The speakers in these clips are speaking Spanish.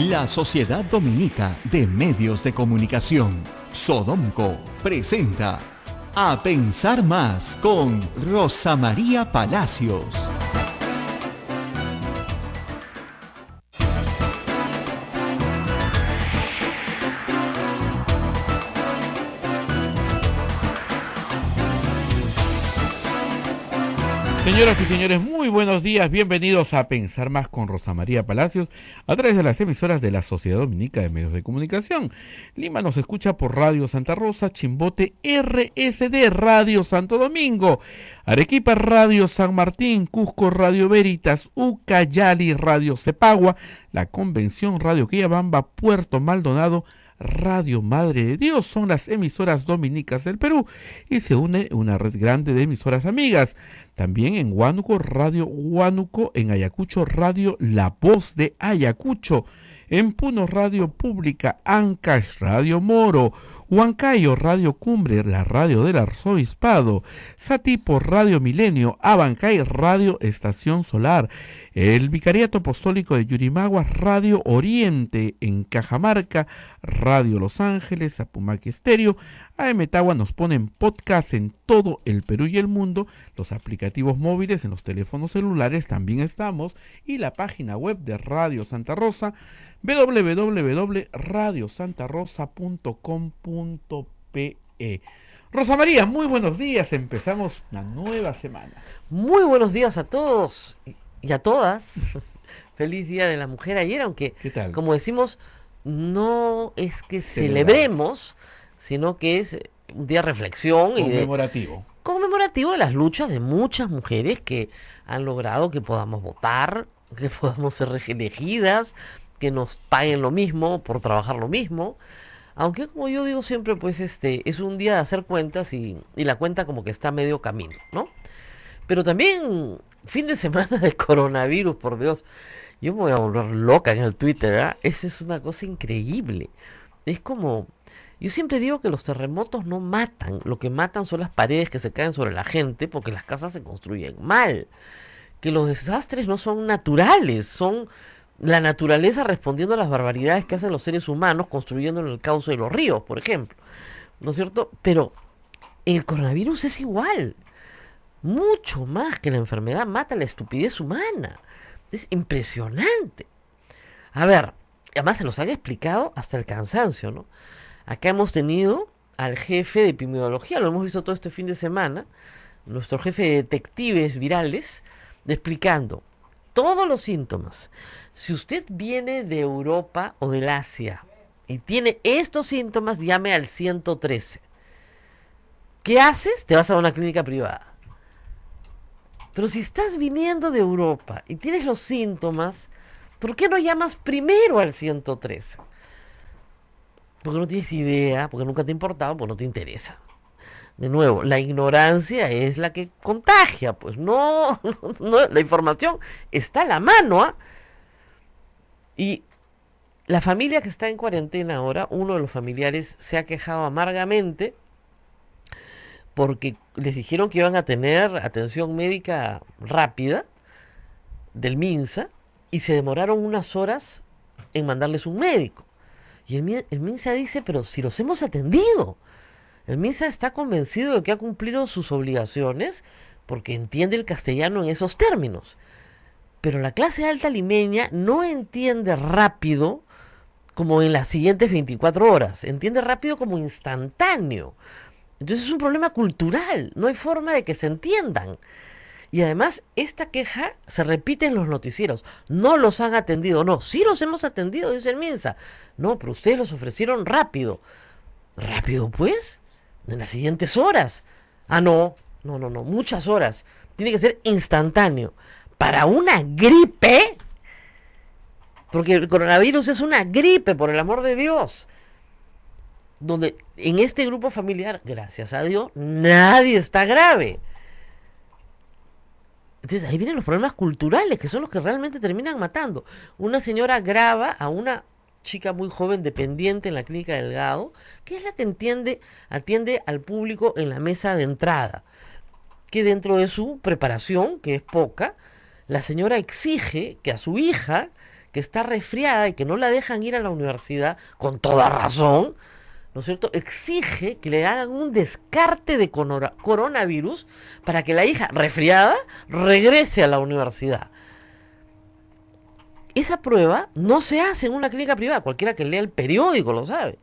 La Sociedad Dominica de Medios de Comunicación, Sodomco, presenta A Pensar Más con Rosa María Palacios. Señoras y señores, muy buenos días, bienvenidos a Pensar Más con Rosa María Palacios a través de las emisoras de la Sociedad Dominica de Medios de Comunicación. Lima nos escucha por Radio Santa Rosa, Chimbote RSD Radio Santo Domingo, Arequipa Radio San Martín, Cusco Radio Veritas, Ucayali Radio Cepagua, La Convención Radio Quillabamba, Puerto Maldonado Radio Madre de Dios. Son las emisoras dominicas del Perú y se une una red grande de emisoras amigas. También en Huánuco, Radio Huánuco, en Ayacucho, Radio La Voz de Ayacucho, en Puno, Radio Pública, Ancash, Radio Moro, Huancayo, Radio Cumbre, la radio del Arzobispado, Satipo, Radio Milenio, Abancay, Radio Estación Solar, el Vicariato Apostólico de Yurimaguas, Radio Oriente, en Cajamarca, Radio Los Ángeles, Apumaque Estéreo. AM Tagua nos ponen podcast en todo el Perú y el mundo, los aplicativos móviles en los teléfonos celulares también estamos, y la página web de Radio Santa Rosa, www.radiosantarosa.com.pe. Rosa María, muy buenos días, empezamos una nueva semana. Muy buenos días a todos y a todas. Feliz Día de la Mujer ayer, aunque, como decimos, no es que celebremos, sino que es un día de reflexión conmemorativo de las luchas de muchas mujeres que han logrado que podamos votar, que podamos ser elegidas, que nos paguen lo mismo por trabajar lo mismo. Aunque, como yo digo siempre, pues es un día de hacer cuentas y la cuenta como que está a medio camino, ¿no? Pero también fin de semana de coronavirus, por Dios. Yo me voy a volver loca en el Twitter, ¿verdad? Eso es una cosa increíble. Es como... Yo siempre digo que los terremotos no matan. Lo que matan son las paredes que se caen sobre la gente porque las casas se construyen mal. Que los desastres no son naturales, son la naturaleza respondiendo a las barbaridades que hacen los seres humanos construyendo en el cauce de los ríos, por ejemplo. ¿No es cierto? Pero el coronavirus es igual. Mucho más que la enfermedad mata la estupidez humana. Es impresionante. A ver, además se nos han explicado hasta el cansancio, ¿no? Acá hemos tenido al jefe de epidemiología, lo hemos visto todo este fin de semana, nuestro jefe de detectives virales, explicando todos los síntomas. Si usted viene de Europa o del Asia y tiene estos síntomas, llame al 113. ¿Qué haces? Te vas a una clínica privada. Pero si estás viniendo de Europa y tienes los síntomas, ¿por qué no llamas primero al 113? Porque no tienes idea, porque nunca te ha importado, porque no te interesa. De nuevo, la ignorancia es la que contagia, pues no, la información está a la mano, ¿ah? Y la familia que está en cuarentena ahora, uno de los familiares se ha quejado amargamente porque les dijeron que iban a tener atención médica rápida del MINSA y se demoraron unas horas en mandarles un médico. Y el MINSA dice, pero si los hemos atendido. El MINSA está convencido de que ha cumplido sus obligaciones porque entiende el castellano en esos términos. Pero la clase alta limeña no entiende rápido como en las siguientes 24 horas. Entiende rápido como instantáneo. Entonces es un problema cultural. No hay forma de que se entiendan. Y además, esta queja se repite en los noticieros. No los han atendido. No, sí los hemos atendido, dice el MINSA. No, pero ustedes los ofrecieron rápido. ¿Rápido, pues? En las siguientes horas. Ah, no, muchas horas. Tiene que ser instantáneo. Para una gripe, porque el coronavirus es una gripe, por el amor de Dios. Donde en este grupo familiar, gracias a Dios, nadie está grave. Entonces ahí vienen los problemas culturales, que son los que realmente terminan matando. Una señora grava a una chica muy joven dependiente en la clínica Delgado, que es la que atiende al público en la mesa de entrada, que dentro de su preparación, que es poca, la señora exige que a su hija, que está resfriada y que no la dejan ir a la universidad, con toda razón, ¿no es cierto?, exige que le hagan un descarte de coronavirus para que la hija resfriada regrese a la universidad. Esa prueba no se hace en una clínica privada, cualquiera que lea el periódico lo sabe.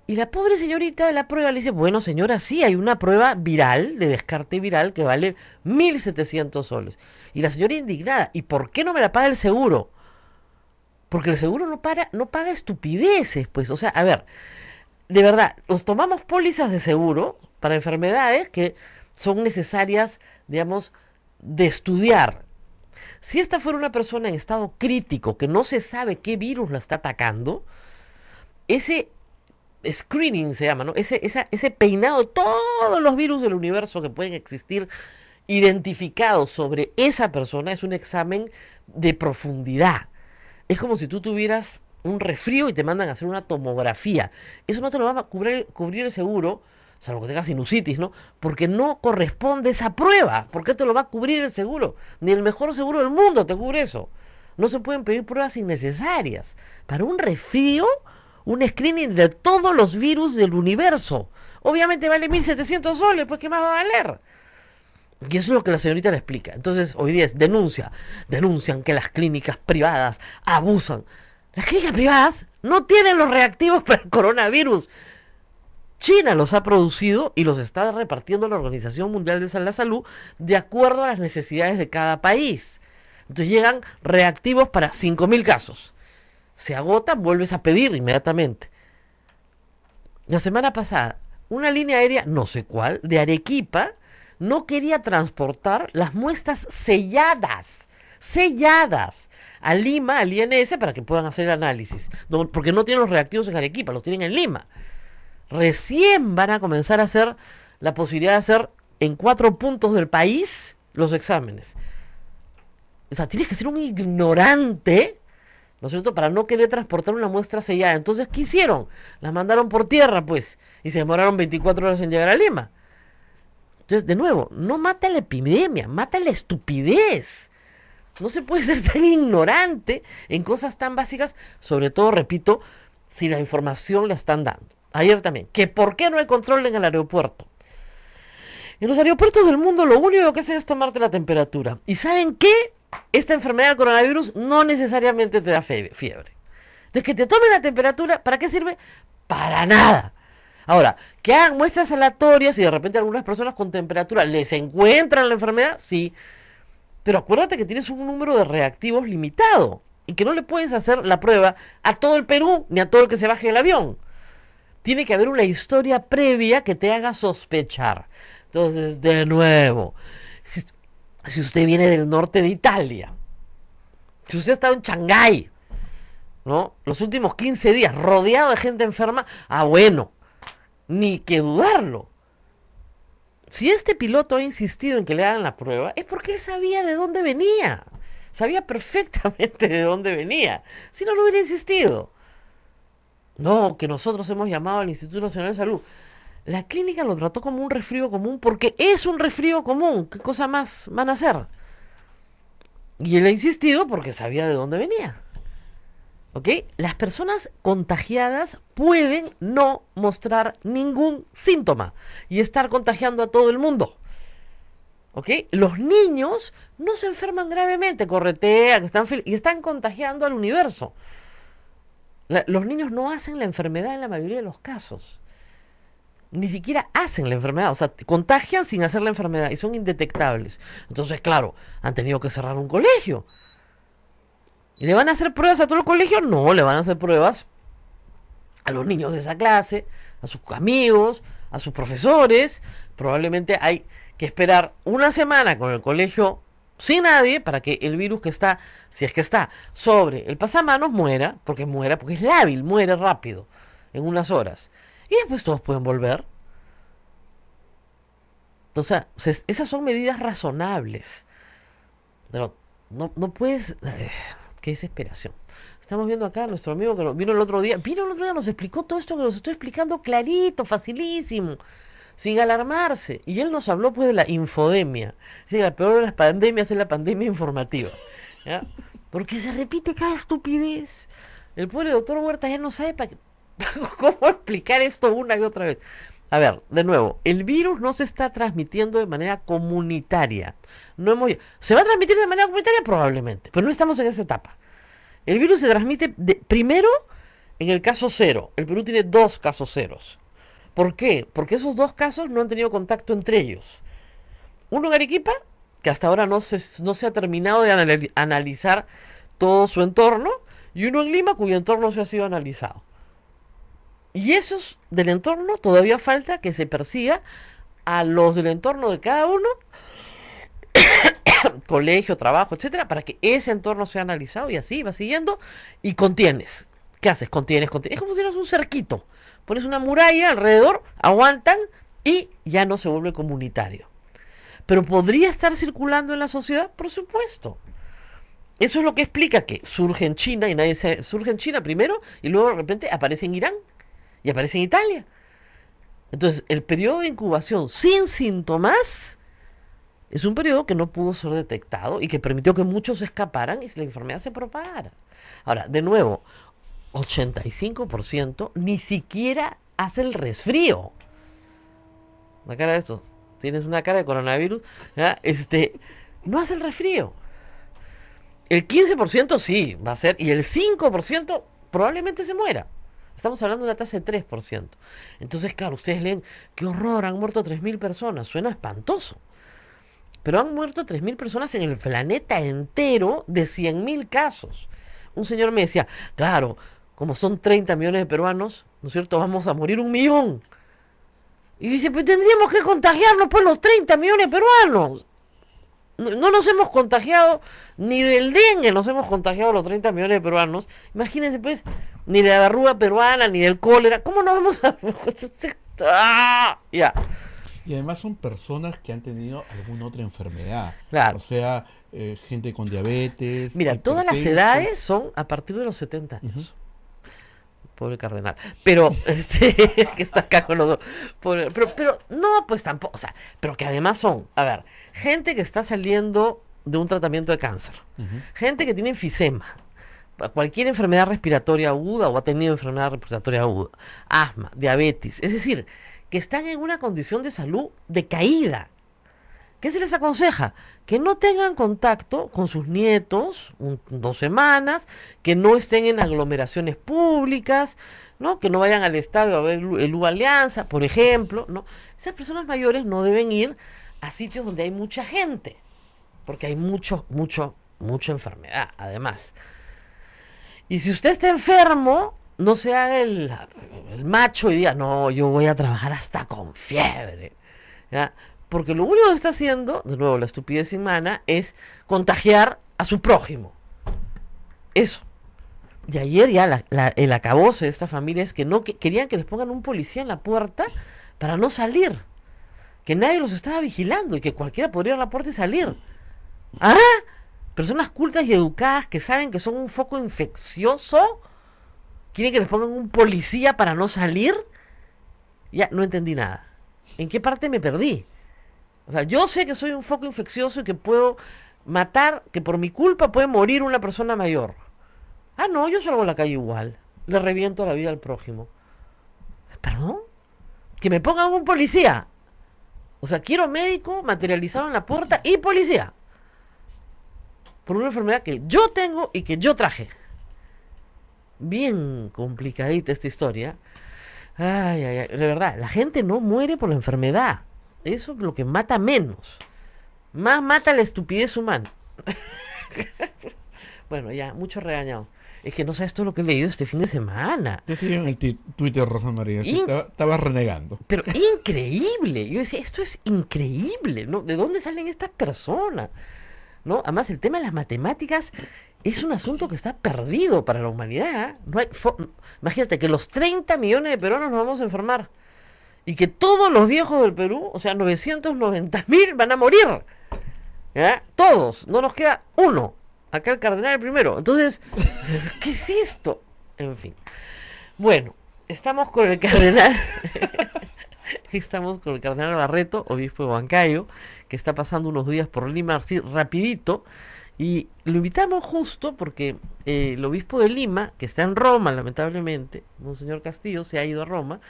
Y la pobre señorita de la prueba le dice, bueno señora, sí, hay una prueba viral, de descarte viral, que vale 1.700 soles. Y la señora indignada, ¿y por qué no me la paga el seguro? Porque el seguro no paga estupideces, pues. O sea, a ver, de verdad, nos tomamos pólizas de seguro para enfermedades que son necesarias, digamos, de estudiar. Si esta fuera una persona en estado crítico, que no se sabe qué virus la está atacando, ese screening se llama, ¿no? Ese peinado de todos los virus del universo que pueden existir identificados sobre esa persona es un examen de profundidad. Es como si tú tuvieras un resfrío y te mandan a hacer una tomografía. Eso no te lo va a cubrir el seguro, salvo que tengas sinusitis, ¿no? Porque no corresponde esa prueba. ¿Por qué te lo va a cubrir el seguro? Ni el mejor seguro del mundo te cubre eso. No se pueden pedir pruebas innecesarias. Para un resfrío, un screening de todos los virus del universo. Obviamente vale 1.700 soles, pues ¿qué más va a valer? Y eso es lo que la señorita le explica. Entonces, hoy día es denuncian que las clínicas privadas abusan. Las clínicas privadas no tienen los reactivos para el coronavirus. China los ha producido y los está repartiendo la Organización Mundial de la Salud de acuerdo a las necesidades de cada país. Entonces llegan reactivos para 5.000 casos. Se agotan, vuelves a pedir inmediatamente. La semana pasada, una línea aérea, no sé cuál, de Arequipa, no quería transportar las muestras selladas a Lima, al INS, para que puedan hacer el análisis. No, porque no tienen los reactivos en Arequipa, los tienen en Lima. Recién van a comenzar a hacer la posibilidad de hacer en 4 puntos del país los exámenes. O sea, tienes que ser un ignorante, ¿no es cierto?, para no querer transportar una muestra sellada. Entonces, ¿qué hicieron? Las mandaron por tierra, pues, y se demoraron 24 horas en llegar a Lima. Entonces, de nuevo, no mata la epidemia, mata la estupidez. No se puede ser tan ignorante en cosas tan básicas, sobre todo, repito, si la información la están dando. Ayer también, que ¿por qué no hay control en el aeropuerto? En los aeropuertos del mundo lo único que hacen es tomarte la temperatura. ¿Y saben qué? Esta enfermedad del coronavirus no necesariamente te da fiebre. Entonces, que te tomen la temperatura, ¿para qué sirve? Para nada. Ahora, que hagan muestras aleatorias y de repente algunas personas con temperatura les encuentran la enfermedad, sí. Pero acuérdate que tienes un número de reactivos limitado y que no le puedes hacer la prueba a todo el Perú ni a todo el que se baje del avión. Tiene que haber una historia previa que te haga sospechar. Entonces, de nuevo, si usted viene del norte de Italia, si usted ha estado en Shanghái, ¿no?, los últimos 15 días rodeado de gente enferma, bueno, ni que dudarlo. Si este piloto ha insistido en que le hagan la prueba, es porque él sabía de dónde venía. Sabía perfectamente de dónde venía. Si no, no hubiera insistido. No, que nosotros hemos llamado al Instituto Nacional de Salud. La clínica lo trató como un resfrío común porque es un resfrío común. ¿Qué cosa más van a hacer? Y él ha insistido porque sabía de dónde venía. ¿Ok? Las personas contagiadas pueden no mostrar ningún síntoma y estar contagiando a todo el mundo. ¿Ok? Los niños no se enferman gravemente, corretean, y están contagiando al universo. Los niños no hacen la enfermedad en la mayoría de los casos. Ni siquiera hacen la enfermedad, o sea, contagian sin hacer la enfermedad y son indetectables. Entonces, claro, han tenido que cerrar un colegio. ¿Le van a hacer pruebas a todo el colegio? No, le van a hacer pruebas a los niños de esa clase, a sus amigos, a sus profesores. Probablemente hay que esperar una semana con el colegio sin nadie para que el virus que está, si es que está, sobre el pasamanos muera, porque es lábil, muere rápido, en unas horas. Y después todos pueden volver. Entonces, esas son medidas razonables. Pero no puedes... qué desesperación. Estamos viendo acá a nuestro amigo que vino el otro día, nos explicó todo esto que nos estoy explicando clarito, facilísimo, sin alarmarse. Y él nos habló pues de la infodemia. Sí, la peor de las pandemias es la pandemia informativa. ¿Ya? Porque se repite cada estupidez. El pobre doctor Huerta ya no sabe cómo explicar esto una y otra vez. A ver, de nuevo, el virus no se está transmitiendo de manera comunitaria. ¿Se va a transmitir de manera comunitaria? Probablemente, pero no estamos en esa etapa. El virus se transmite primero en el caso cero. El Perú tiene 2 casos ceros. ¿Por qué? Porque esos 2 casos no han tenido contacto entre ellos. Uno en Arequipa, que hasta ahora no se ha terminado de analizar todo su entorno, y uno en Lima, cuyo entorno se ha sido analizado. Y esos del entorno todavía falta que se persiga a los del entorno de cada uno, colegio, trabajo, etcétera, para que ese entorno sea analizado y así va siguiendo y contienes. ¿Qué haces? Contienes. Es como si fueras un cerquito. Pones una muralla alrededor, aguantan y ya no se vuelve comunitario. Pero podría estar circulando en la sociedad, por supuesto. Eso es lo que explica que surge en China y surge en China primero y luego de repente aparece en Irán y aparece en Italia. Entonces, el periodo de incubación sin síntomas es un periodo que no pudo ser detectado y que permitió que muchos escaparan y la enfermedad se propagara. Ahora, de nuevo, 85% ni siquiera hace el resfrío. La cara de eso. Tienes una cara de coronavirus. ¿Ya? No hace el resfrío. El 15% sí va a ser. Y el 5% probablemente se muera. Estamos hablando de una tasa de 3%. Entonces, claro, ustedes leen, qué horror, han muerto 3.000 personas. Suena espantoso. Pero han muerto 3.000 personas en el planeta entero de 100.000 casos. Un señor me decía, claro, como son 30 millones de peruanos, ¿no es cierto? Vamos a morir 1 millón. Y dice, pues tendríamos que contagiarnos pues los 30 millones de peruanos. No nos hemos contagiado ni del dengue, nos hemos contagiado los 30 millones de peruanos. Imagínense pues, ni de la verruga peruana, ni del cólera. ¿Cómo nos vamos a...? Ya. Y además son personas que han tenido alguna otra enfermedad. Claro. O sea, gente con diabetes. Mira, todas las edades son a partir de los 70 años. Pobre cardenal. Pero, que está acá con los dos. Pero, no, pues tampoco. O sea, pero que además son, a ver, gente que está saliendo de un tratamiento de cáncer. Gente que tiene enfisema. Cualquier enfermedad respiratoria aguda o ha tenido enfermedad respiratoria aguda. Asma, diabetes. Es decir, que están en una condición de salud decaída. ¿Qué se les aconseja? Que no tengan contacto con sus nietos 2 semanas, que no estén en aglomeraciones públicas, ¿no? Que no vayan al estadio a ver el U Alianza, por ejemplo, ¿no? Esas personas mayores no deben ir a sitios donde hay mucha gente, porque hay mucha enfermedad, además. Y si usted está enfermo, no se haga el macho y diga, no, yo voy a trabajar hasta con fiebre, ¿ya? Porque lo único que está haciendo, de nuevo, la estupidez humana, es contagiar a su prójimo. Eso. Y ayer ya el acabose de esta familia es que querían que les pongan un policía en la puerta para no salir. Que nadie los estaba vigilando y que cualquiera podría ir a la puerta y salir. ¿Ah? Personas cultas y educadas que saben que son un foco infeccioso, ¿quieren que les pongan un policía para no salir? Ya, no entendí nada. ¿En qué parte me perdí? O sea, yo sé que soy un foco infeccioso y que puedo matar, que por mi culpa puede morir una persona mayor. Ah, no, yo salgo a la calle igual. Le reviento la vida al prójimo. ¿Perdón? Que me pongan un policía. O sea, quiero médico materializado en la puerta y policía. Por una enfermedad que yo tengo y que yo traje. Bien complicadita esta historia. Ay, ay, ay. De verdad, la gente no muere por la enfermedad. Eso es lo que mata menos. Más mata la estupidez humana. Bueno, ya, mucho regañado. Es que no sabes todo lo que he leído este fin de semana. Te sigo en el Twitter, Rosa María. Estaba renegando. Pero increíble. Yo decía, esto es increíble, ¿no? ¿De dónde salen estas personas? ¿No? Además, el tema de las matemáticas es un asunto que está perdido para la humanidad. No hay Imagínate que los 30 millones de peruanos nos vamos a enfermar. Y que todos los viejos del Perú, o sea, 990.000 van a morir. ¿Ya? Todos. No nos queda uno. Acá el cardenal el primero. Entonces, ¿qué es esto? En fin. Bueno, estamos con el cardenal. Estamos con el cardenal Barreto, obispo de Huancayo, que está pasando unos días por Lima así rapidito. Y lo invitamos justo porque el obispo de Lima, que está en Roma, lamentablemente, Monseñor Castillo se ha ido a Roma,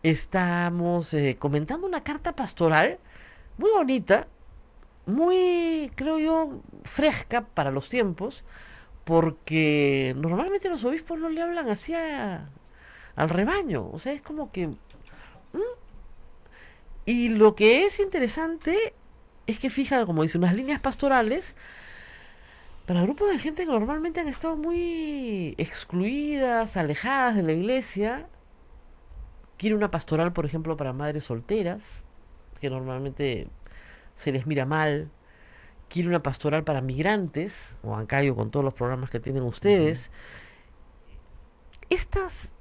estamos comentando una carta pastoral muy bonita, muy, creo yo, fresca para los tiempos, porque normalmente los obispos no le hablan así al rebaño, o sea, es como que... Y lo que es interesante es que fija, como dice, unas líneas pastorales para grupos de gente que normalmente han estado muy excluidas, alejadas de la iglesia. Quiere una pastoral, por ejemplo, para madres solteras, que normalmente se les mira mal. Quiere una pastoral para migrantes, o Ancayo con todos los programas que tienen ustedes. Estas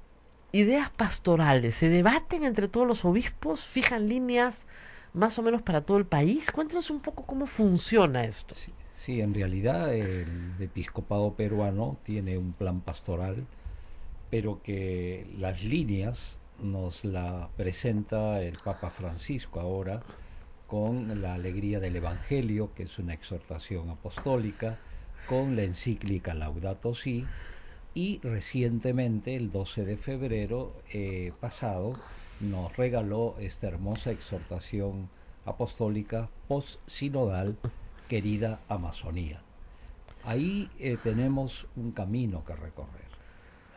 ideas pastorales se debaten entre todos los obispos, fijan líneas más o menos para todo el país. Cuéntanos un poco cómo funciona esto. Sí, en realidad el episcopado peruano tiene un plan pastoral, pero que las líneas nos la presenta el Papa Francisco ahora con la alegría del Evangelio, que es una exhortación apostólica, con la encíclica Laudato Si, y recientemente, el 12 de febrero pasado, nos regaló esta hermosa exhortación apostólica post-sinodal, Querida Amazonía. Ahí tenemos un camino que recorrer.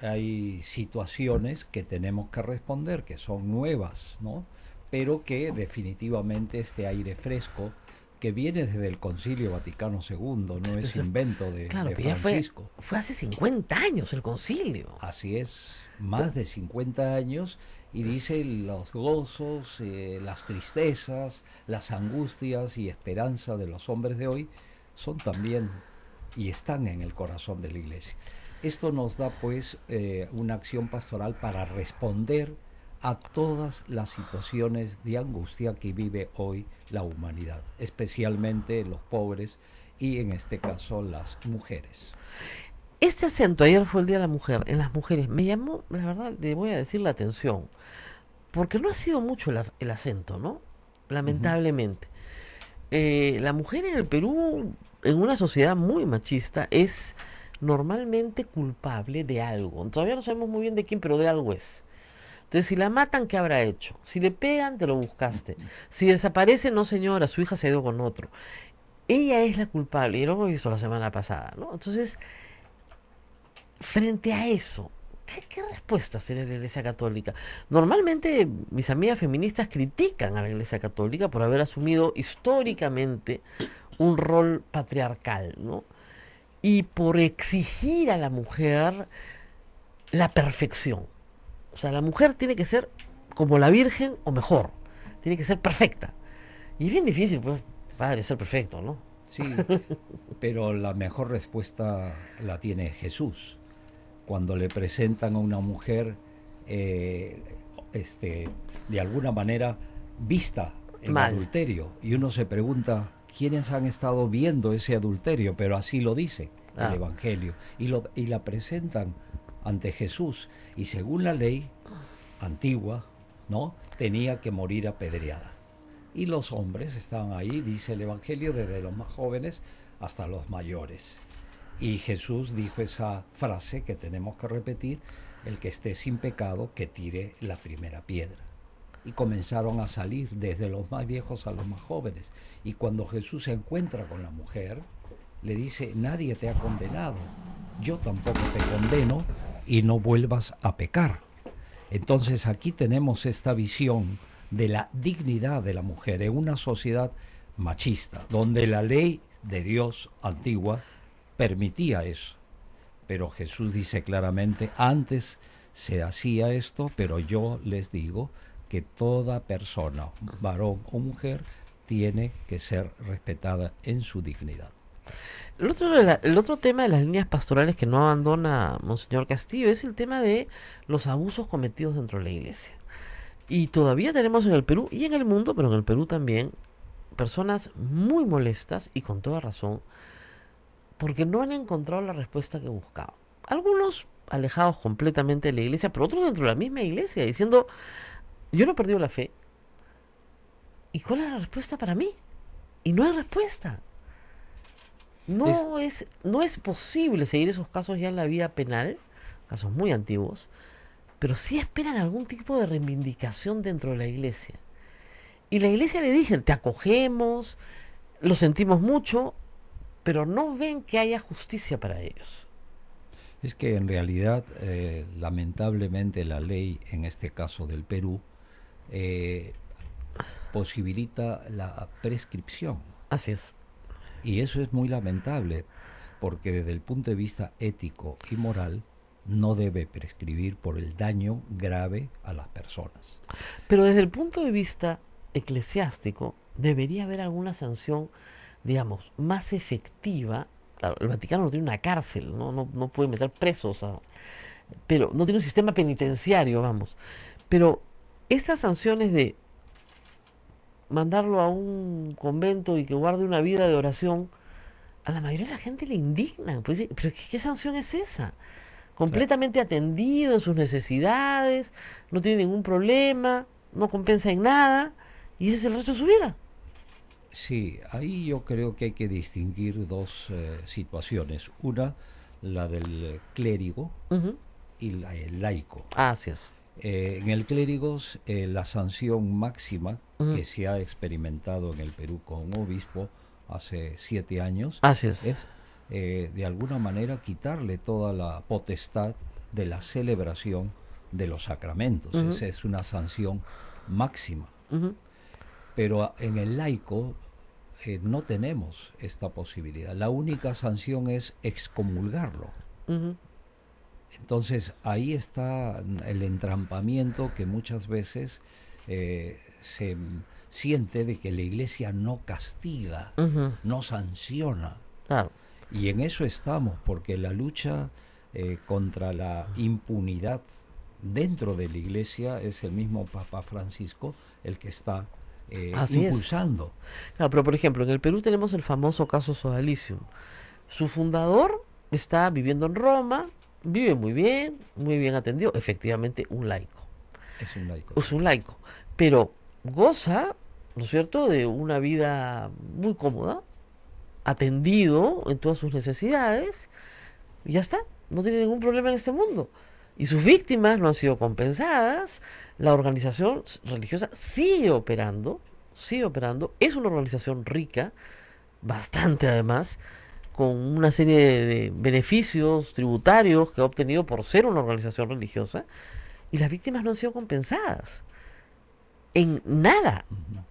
Hay situaciones que tenemos que responder, que son nuevas, ¿no? Pero que definitivamente este aire fresco que viene desde el Concilio Vaticano II, no es invento de Francisco. Fue hace 50 años el concilio. Así es, más de 50 años, y dice los gozos, las tristezas, las angustias y esperanza de los hombres de hoy son también y están en el corazón de la Iglesia. Esto nos da pues una acción pastoral para responder a todas las situaciones de angustia que vive hoy la humanidad, especialmente los pobres y en este caso las mujeres. Este acento, ayer fue el Día de la Mujer, en las mujeres, me llamó, la verdad, le voy a decir la atención, porque no ha sido mucho el acento, ¿no? Lamentablemente. La mujer en el Perú, en una sociedad muy machista, es normalmente culpable de algo. Todavía no sabemos muy bien de quién, pero de algo es. Entonces, si la matan, ¿qué habrá hecho? Si le pegan, te lo buscaste. Si desaparece, no señora, su hija se ha ido con otro. Ella es la culpable, y lo hemos visto la semana pasada, ¿no? Entonces, frente a eso, ¿qué respuestas tiene la Iglesia Católica? Normalmente, mis amigas feministas critican a la Iglesia Católica por haber asumido históricamente un rol patriarcal, ¿no? Y por exigir a la mujer la perfección. O sea, la mujer tiene que ser como la Virgen o mejor. Tiene que ser perfecta. Y es bien difícil, pues, padre, ser perfecto, ¿no? Sí, pero la mejor respuesta la tiene Jesús. Cuando le presentan a una mujer, de alguna manera, vista en adulterio. Y uno se pregunta, ¿quiénes han estado viendo ese adulterio? Pero así lo dice el Evangelio. Y la presentan ante Jesús, y según la ley antigua, ¿no?, tenía que morir apedreada. Y los hombres estaban ahí, dice el Evangelio, desde los más jóvenes hasta los mayores. Y Jesús dijo esa frase que tenemos que repetir: el que esté sin pecado, que tire la primera piedra. Y comenzaron a salir desde los más viejos a los más jóvenes. Y cuando Jesús se encuentra con la mujer, le dice: nadie te ha condenado, yo tampoco te condeno, y no vuelvas a pecar. Entonces aquí tenemos esta visión de la dignidad de la mujer en una sociedad machista, donde la ley de Dios antigua permitía eso. Pero Jesús dice claramente: antes se hacía esto, pero yo les digo que toda persona, varón o mujer, tiene que ser respetada en su dignidad. El otro tema de las líneas pastorales que no abandona Monseñor Castillo es el tema de los abusos cometidos dentro de la iglesia. Y todavía tenemos en el Perú y en el mundo, pero en el Perú también, personas muy molestas, y con toda razón, porque no han encontrado la respuesta que buscaban. Algunos alejados completamente de la iglesia, pero otros dentro de la misma iglesia, diciendo: yo no he perdido la fe. ¿Y cuál es la respuesta para mí? Y no hay respuesta. No es posible seguir esos casos ya en la vía penal, casos muy antiguos, pero sí esperan algún tipo de reivindicación dentro de la iglesia. Y la iglesia le dice, te acogemos, lo sentimos mucho, pero no ven que haya justicia para ellos. Es que en realidad, lamentablemente, la ley, en este caso del Perú, posibilita la prescripción. Así es. Y eso es muy lamentable, porque desde el punto de vista ético y moral, no debe prescribir por el daño grave a las personas. Pero desde el punto de vista eclesiástico, debería haber alguna sanción, digamos, más efectiva. Claro, el Vaticano no tiene una cárcel, no puede meter presos, pero no tiene un sistema penitenciario, vamos. Pero estas sanciones de mandarlo a un convento y que guarde una vida de oración, a la mayoría de la gente le indigna. Pues, ¿pero qué sanción es esa? Completamente atendido en sus necesidades, no tiene ningún problema, no compensa en nada, y ese es el resto de su vida. Sí, ahí yo creo que hay que distinguir dos situaciones. Una, la del clérigo y el laico. Así es. En el clérigo, la sanción máxima que se ha experimentado en el Perú con un obispo hace 7 años Así es. es de alguna manera quitarle toda la potestad de la celebración de los sacramentos. Esa es una sanción máxima. Pero en el laico no tenemos esta posibilidad. La única sanción es excomulgarlo. Entonces ahí está el entrampamiento que muchas veces se siente de que la iglesia no castiga, no sanciona. Claro. Y en eso estamos, porque la lucha contra la impunidad dentro de la iglesia es el mismo Papa Francisco el que está impulsando. Claro, pero por ejemplo, en el Perú tenemos el famoso caso Sodalicium. Su fundador está viviendo en Roma, vive muy bien atendido, efectivamente un laico. Es un laico. Es un laico, pero goza, ¿no es cierto?, de una vida muy cómoda, atendido en todas sus necesidades, y ya está, no tiene ningún problema en este mundo. Y sus víctimas no han sido compensadas, la organización religiosa sigue operando, es una organización rica, bastante además, con una serie de beneficios tributarios que ha obtenido por ser una organización religiosa, y las víctimas no han sido compensadas en nada.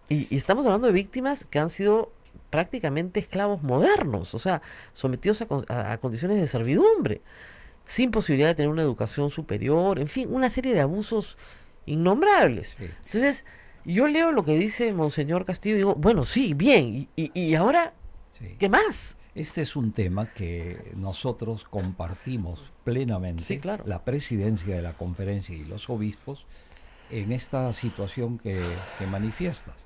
Y estamos hablando de víctimas que han sido prácticamente esclavos modernos, o sea, sometidos a condiciones de servidumbre, sin posibilidad de tener una educación superior, en fin, una serie de abusos innombrables. Sí. Entonces, yo leo lo que dice Monseñor Castillo y digo, bueno, sí, bien, y ahora, sí, ¿qué más? Este es un tema que nosotros compartimos plenamente, sí, claro, la presidencia de la conferencia y los obispos, en esta situación que manifiestas.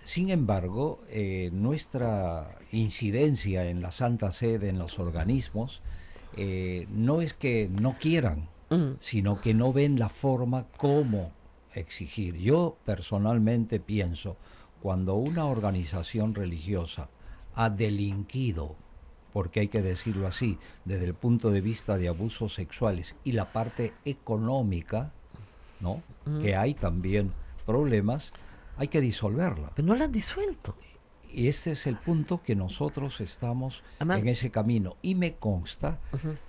Sin embargo, nuestra incidencia en la Santa Sede, en los organismos, no es que no quieran, sino que no ven la forma como exigir. Yo personalmente pienso, cuando una organización religiosa ha delinquido, porque hay que decirlo así, desde el punto de vista de abusos sexuales y la parte económica, ¿no? Que hay también problemas, hay que disolverla. Pero no la han disuelto. Y este es el punto que nosotros estamos en ese camino. Y me consta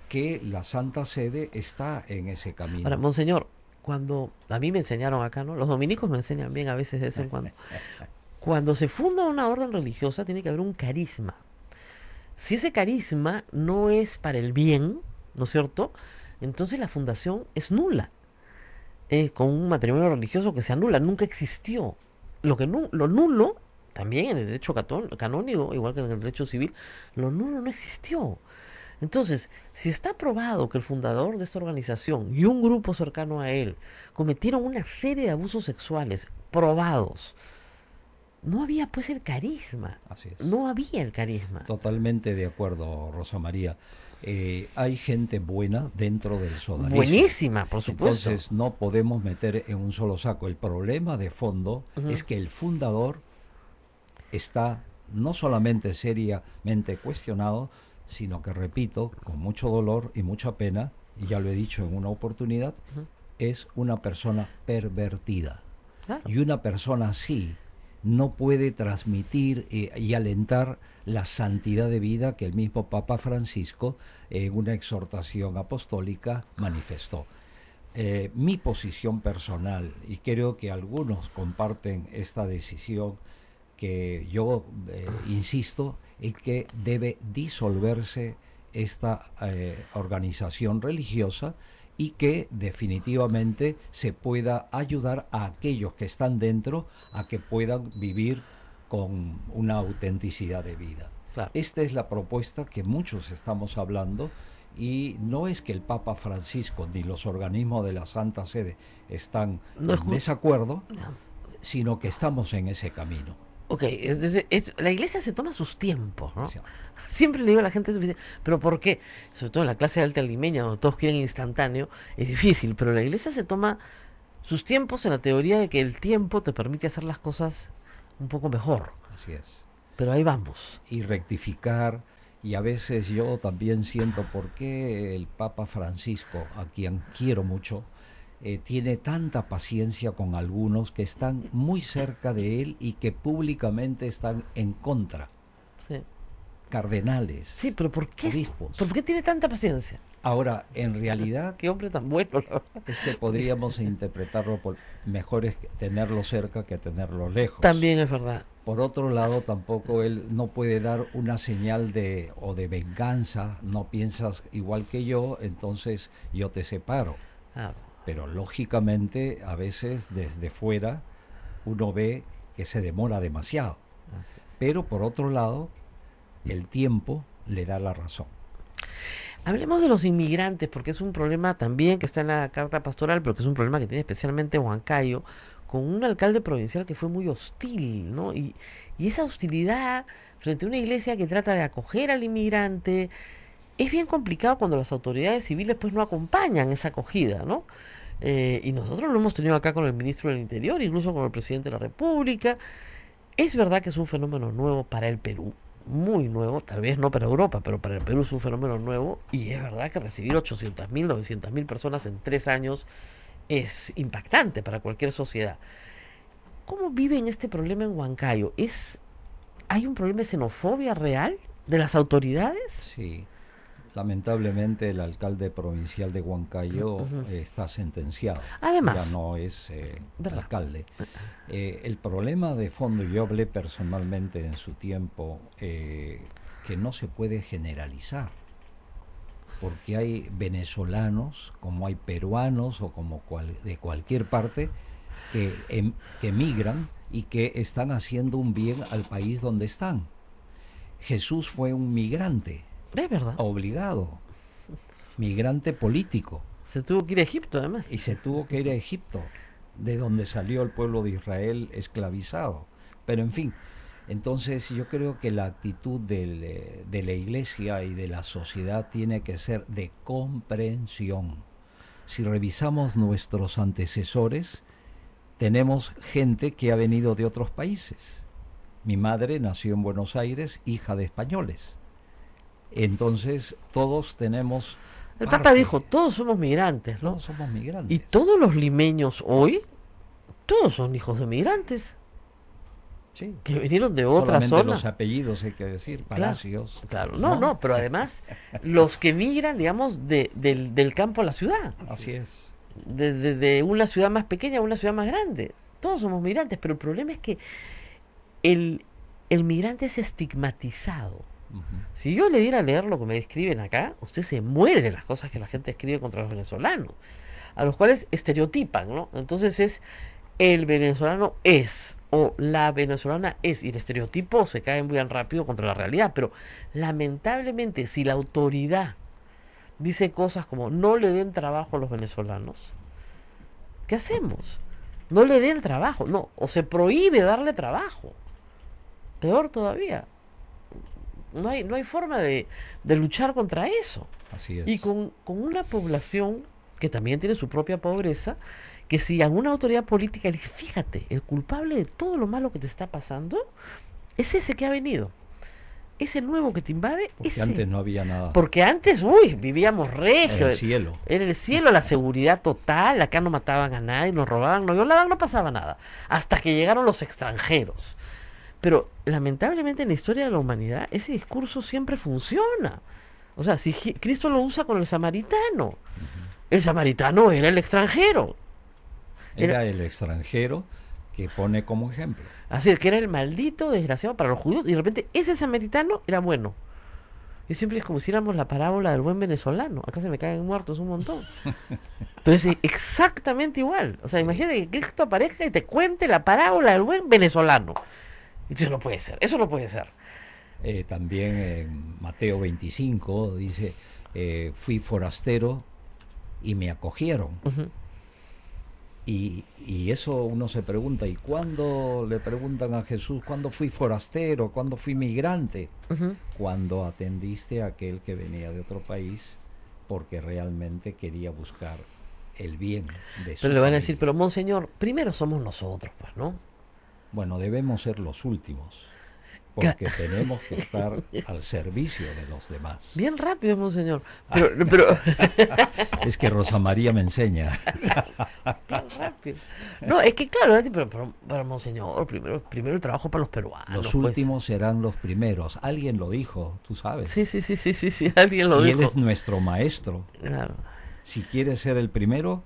que la Santa Sede está en ese camino. Ahora, Monseñor, cuando a mí me enseñaron acá, ¿no? Los dominicos me enseñan bien a veces de vez en cuando. Cuando se funda una orden religiosa tiene que haber un carisma. Si ese carisma no es para el bien, ¿no es cierto?, entonces la fundación es nula. Con un matrimonio religioso que se anula, nunca existió. Lo nulo, también en el derecho canónico, igual que en el derecho civil, lo nulo no existió. Entonces, si está probado que el fundador de esta organización y un grupo cercano a él cometieron una serie de abusos sexuales probados, no había pues el carisma. Así es. No había el carisma. Totalmente de acuerdo, Rosa María. Hay gente buena dentro del sodalicio. Buenísima, por supuesto. Entonces no podemos meter en un solo saco. El problema de fondo es que el fundador está no solamente seriamente cuestionado, sino que, repito, con mucho dolor y mucha pena, y ya lo he dicho en una oportunidad, es una persona pervertida. Claro. Y una persona así no puede transmitir y alentar la santidad de vida que el mismo Papa Francisco en una exhortación apostólica manifestó. Mi posición personal, y creo que algunos comparten esta decisión, que yo insisto, es que debe disolverse esta organización religiosa y que definitivamente se pueda ayudar a aquellos que están dentro a que puedan vivir con una autenticidad de vida. Claro. Esta es la propuesta que muchos estamos hablando, y no es que el Papa Francisco ni los organismos de la Santa Sede están en desacuerdo, sino que estamos en ese camino. Ok, la iglesia se toma sus tiempos, ¿no? Sí. Siempre le digo a la gente, ¿pero por qué? Sobre todo en la clase alta limeña, donde todos quieren instantáneo, es difícil, pero la iglesia se toma sus tiempos en la teoría de que el tiempo te permite hacer las cosas un poco mejor. Así es. Pero ahí vamos. Y rectificar, y a veces yo también siento por qué el Papa Francisco, a quien quiero mucho, tiene tanta paciencia con algunos que están muy cerca de él y que públicamente están en contra. Sí. Cardenales, Sí, pero ¿por qué? obispos. ¿Por qué tiene tanta paciencia? Ahora, en realidad, Qué hombre tan bueno, la verdad. es que podríamos interpretarlo por mejor es tenerlo cerca que tenerlo lejos. También es verdad. Por otro lado, tampoco él no puede dar una señal de venganza. No piensas igual que yo, entonces yo te separo. Pero lógicamente, a veces desde fuera uno ve que se demora demasiado. Pero por otro lado, el tiempo le da la razón. Hablemos de los inmigrantes, porque es un problema también que está en la carta pastoral, pero que es un problema que tiene especialmente Huancayo, con un alcalde provincial que fue muy hostil, ¿no? Y esa hostilidad frente a una iglesia que trata de acoger al inmigrante es bien complicado cuando las autoridades civiles pues no acompañan esa acogida, ¿no? Y nosotros lo hemos tenido acá con el ministro del Interior, incluso con el presidente de la República. Es verdad que es un fenómeno nuevo para el Perú, muy nuevo, tal vez no para Europa, pero para el Perú es un fenómeno nuevo, y es verdad que recibir 800.000, 900.000 personas en 3 años es impactante para cualquier sociedad. ¿Cómo viven este problema en Huancayo? ¿Hay un problema de xenofobia real de las autoridades? Sí. Lamentablemente el alcalde provincial de Huancayo está sentenciado. Además, ya no es alcalde. El problema de fondo, yo hablé personalmente en su tiempo, que no se puede generalizar, porque hay venezolanos, como hay peruanos o como de cualquier parte, que emigran y que están haciendo un bien al país donde están. Jesús fue un migrante. ¿Es verdad? Obligado. Migrante político. Se tuvo que ir a Egipto, además. Y se tuvo que ir a Egipto, de donde salió el pueblo de Israel esclavizado. Pero en fin, entonces yo creo que la actitud de la iglesia y de la sociedad tiene que ser de comprensión. Si revisamos nuestros antecesores, tenemos gente que ha venido de otros países. Mi madre nació en Buenos Aires, hija de españoles. Entonces todos tenemos... El Papa dijo, todos somos migrantes, ¿no? Todos somos migrantes. Y todos los limeños hoy, todos son hijos de migrantes. Sí. Que vinieron de otra solamente zona. Los apellidos, hay que decir, Palacios. Claro. No, pero además los que migran, digamos, del campo a la ciudad. Así es. De una ciudad más pequeña a una ciudad más grande. Todos somos migrantes, pero el problema es que el migrante es estigmatizado. Si yo le diera a leer lo que me escriben acá, usted se muere de las cosas que la gente escribe contra los venezolanos, a los cuales estereotipan, ¿no? Entonces es el venezolano es, o la venezolana es, y el estereotipo se cae muy rápido contra la realidad, pero lamentablemente si la autoridad dice cosas como no le den trabajo a los venezolanos, ¿qué hacemos? No le den trabajo, no, o se prohíbe darle trabajo, peor todavía. No hay forma de luchar contra eso. Así es. Y con una población que también tiene su propia pobreza, que si a una autoridad política le dice, fíjate, el culpable de todo lo malo que te está pasando es ese que ha venido. Ese nuevo que te invade, porque ese. antes no había nada. Porque antes, vivíamos regio. Era el cielo. Era el cielo, la seguridad total. Acá no mataban a nadie, nos robaban, no violaban, no pasaba nada. Hasta que llegaron los extranjeros. Pero lamentablemente en la historia de la humanidad ese discurso siempre funciona. O sea, si Cristo lo usa con el samaritano, el samaritano era el extranjero. Era el extranjero que pone como ejemplo. Así es, que era el maldito desgraciado para los judíos, y de repente ese samaritano era bueno. Yo siempre es como si éramos la parábola del buen venezolano. Acá se me caen muertos un montón. Entonces, exactamente igual. O sea, imagínate que Cristo aparezca y te cuente la parábola del buen venezolano. Entonces no puede ser, eso no puede ser. También en Mateo 25 dice, fui forastero y me acogieron. Uh-huh. Y eso uno se pregunta, ¿y cuándo le preguntan a Jesús, cuándo fui forastero, cuándo fui migrante? Uh-huh. Cuando atendiste a aquel que venía de otro país porque realmente quería buscar el bien de su Pero le van a familia. decir, pero monseñor, primero somos nosotros, pues, ¿no? Bueno, debemos ser los últimos, porque tenemos que estar al servicio de los demás. Bien rápido, monseñor. Pero Es que Rosa María me enseña. bien rápido. No, es que claro, pero monseñor, primero el trabajo para los peruanos. Los pues. últimos serán los primeros. Alguien lo dijo, tú sabes. Sí, alguien lo y dijo. él es nuestro maestro. Claro. Si quieres ser el primero,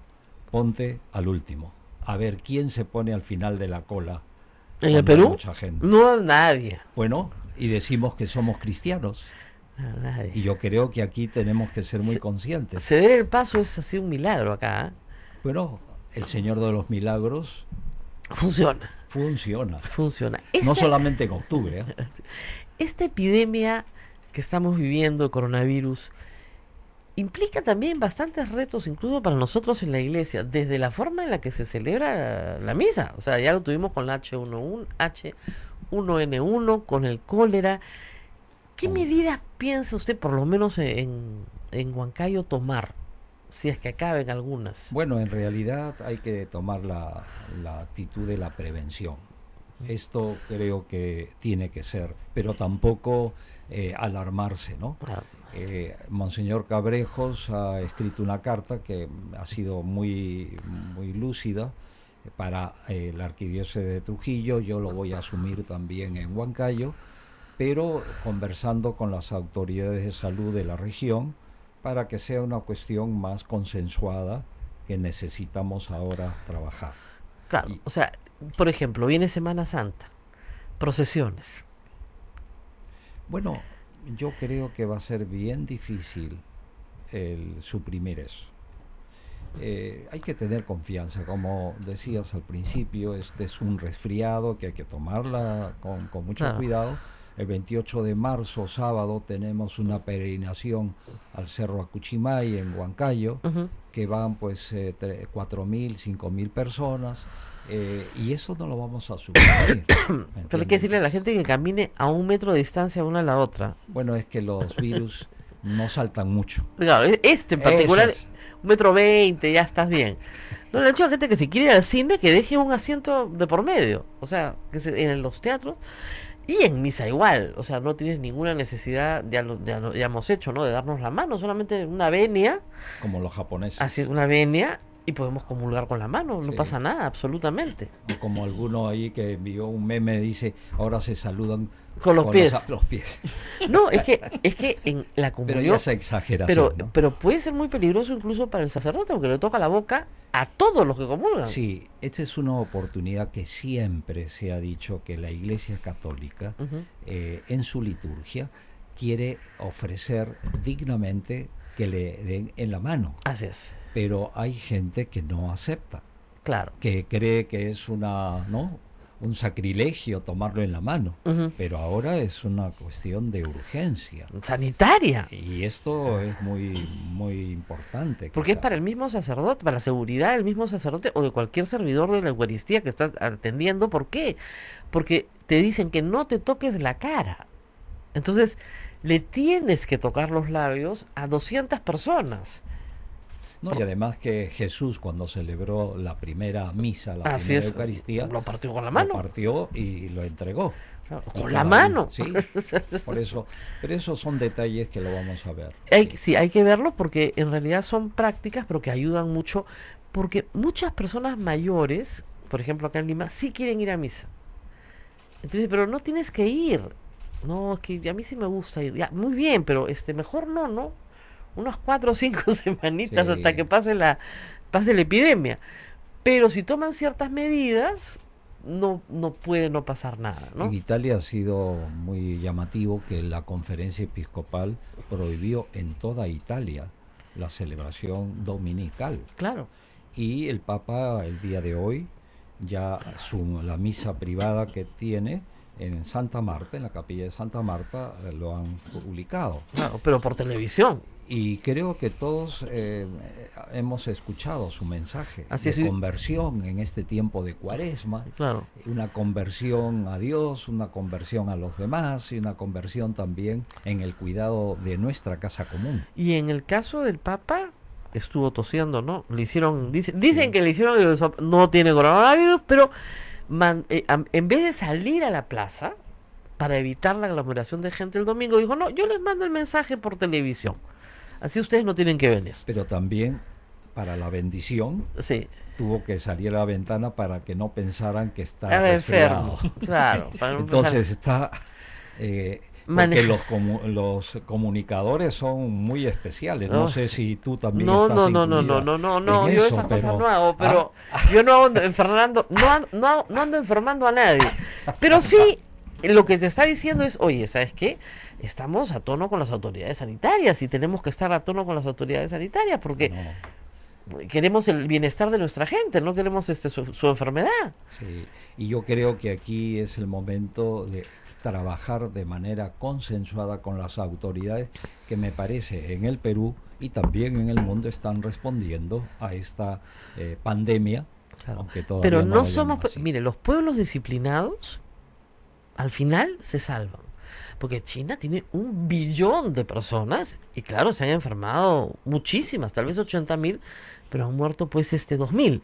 ponte al último. A ver quién se pone al final de la cola. ¿En el cuando hay Perú? mucha gente. No, nadie. Bueno, y decimos que somos cristianos. Nadie. Y yo creo que aquí tenemos que ser muy conscientes. Ceder el paso es así un milagro acá. ¿Eh? Bueno, el Señor de los Milagros Funciona. funciona. Esta, No solamente en octubre. Esta epidemia que estamos viviendo, el coronavirus, implica también bastantes retos, incluso para nosotros en la iglesia, desde la forma en la que se celebra la misa. O sea, ya lo tuvimos con la H1N1, con el cólera. ¿Qué medidas piensa usted, por lo menos en Huancayo, tomar? Si es que acaben algunas. Bueno, en realidad hay que tomar la actitud de la prevención. Esto creo que tiene que ser, pero tampoco alarmarse, ¿no? Claro. Monseñor Cabrejos ha escrito una carta que ha sido muy lúcida para la arquidiócesis de Trujillo. Yo lo voy a asumir también en Huancayo, pero conversando con las autoridades de salud de la región para que sea una cuestión más consensuada que necesitamos ahora trabajar. Claro, o sea, por ejemplo, viene Semana Santa, procesiones. Bueno, yo creo que va a ser bien difícil el suprimir eso. Hay que tener confianza, como decías al principio, este es un resfriado que hay que tomarla con mucho cuidado. El 28 de marzo, sábado, tenemos una peregrinación al Cerro Acuchimay en Huancayo, que van pues 4.000, 5.000 personas, y eso no lo vamos a suprimir. Pero hay que decirle a la gente que camine a 1 metro de distancia una a la otra. Bueno, es que los virus no saltan mucho. Claro, este en particular, Eso es. 1,20 m, ya estás bien. No, le he dicho a la gente que si quiere ir al cine, que deje un asiento de por medio. O sea, que en los teatros y en misa igual. O sea, no tienes ninguna necesidad, ya hemos hecho, ¿no? De darnos la mano, solamente una venia. Como los japoneses. Así es, una venia, y podemos comulgar con la mano, no Sí. pasa nada, absolutamente. O como alguno ahí que envió un meme, dice, ahora se saludan Con los pies. los pies. No, es que en la comunión... Pero ya esa exageración, ¿no? pero puede ser muy peligroso incluso para el sacerdote, porque le toca la boca a todos los que comulgan. Sí, esta es una oportunidad que siempre se ha dicho que la Iglesia Católica, en su liturgia, quiere ofrecer dignamente que le den en la mano. Así es, Pero hay gente que no acepta, claro. que cree que es un sacrilegio tomarlo en la mano. Ujú. Pero ahora es una cuestión de urgencia. Sanitaria. Y esto es muy importante. que Porque es sea. para el mismo sacerdote, para la seguridad del mismo sacerdote o de cualquier servidor de la Eucaristía que estás atendiendo. ¿Por qué? Porque te dicen que no te toques la cara. Entonces, le tienes que tocar los labios a 200 personas. No, y además que Jesús, cuando celebró la primera misa, la Así primera es, Eucaristía, lo partió con la mano. lo partió y lo entregó. Claro, Y con la cada mano. Sí, por eso. Pero esos son detalles que lo vamos a ver. Sí, hay que verlo porque en realidad son prácticas, pero que ayudan mucho, porque muchas personas mayores, por ejemplo acá en Lima, sí quieren ir a misa. Entonces, pero no tienes que ir. No, es que a mí sí me gusta ir. Ya, muy bien, pero mejor no. Unas 4 o 5 semanitas Sí. hasta que pase la epidemia. Pero si toman ciertas medidas, no puede no pasar nada, ¿no? En Italia ha sido muy llamativo que la conferencia episcopal prohibió en toda Italia la celebración dominical. Claro. Y el Papa el día de hoy, ya la misa privada que tiene en Santa Marta, en la capilla de Santa Marta, lo han publicado. Claro, pero por televisión. Y creo que todos hemos escuchado su mensaje Así de es. conversión en este tiempo de Cuaresma. Claro. Una conversión a Dios, una conversión a los demás y una conversión también en el cuidado de nuestra casa común. Y en el caso del Papa, estuvo tosiendo, ¿no? Le hicieron, dicen que le hicieron el no tiene coronavirus, pero en vez de salir a la plaza para evitar la aglomeración de gente el domingo, dijo, no, yo les mando el mensaje por televisión. Así ustedes no tienen que venir. Pero también para la bendición Sí. tuvo que salir a la ventana para que no pensaran que estaba Enfermo. resfriado. Claro. Para no Entonces empezar- porque Maneja. los comunicadores son muy especiales. No Oh. sé si tú también No, estás no, incluida yo en eso, esas cosas pero- no hago, pero yo no ando enfermando, no ando enfermando a nadie. Pero sí, lo que te está diciendo es, oye, ¿sabes qué? Estamos a tono con las autoridades sanitarias y tenemos que estar a tono con las autoridades sanitarias porque No. queremos el bienestar de nuestra gente, no queremos su enfermedad. Sí, y yo creo que aquí es el momento de trabajar de manera consensuada con las autoridades que me parece en el Perú y también en el mundo están respondiendo a esta pandemia, Claro. aunque todavía Pero no no la somos, llaman así. mire, los pueblos disciplinados al final se salvan. Porque China tiene 1 billón de personas y claro, se han enfermado muchísimas, tal vez 80.000, pero han muerto pues 2.000.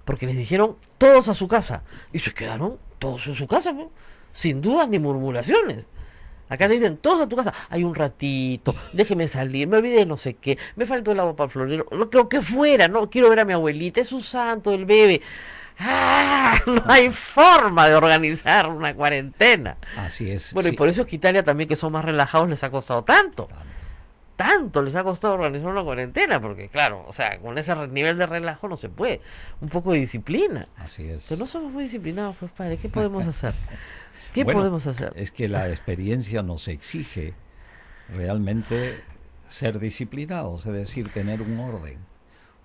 Porque les dijeron todos a su casa y se quedaron todos en su casa, pues, sin dudas ni murmuraciones. Acá te dicen todos a tu casa, hay un ratito, déjeme salir, me olvidé de no sé qué, me faltó el agua para el florero, lo que fuera, no quiero ver a mi abuelita, es un santo, el bebé. No hay forma de organizar una cuarentena. Así es. Bueno, sí. y por eso es que Italia también, que son más relajados, les ha costado tanto. Tanto les ha costado organizar una cuarentena, porque claro, o sea, con ese nivel de relajo no se puede. Un poco de disciplina. Así es. Pero no somos muy disciplinados, pues padre, ¿qué podemos hacer? ¿Qué Bueno, podemos hacer? Es que la experiencia nos exige realmente ser disciplinados, es decir, tener un orden,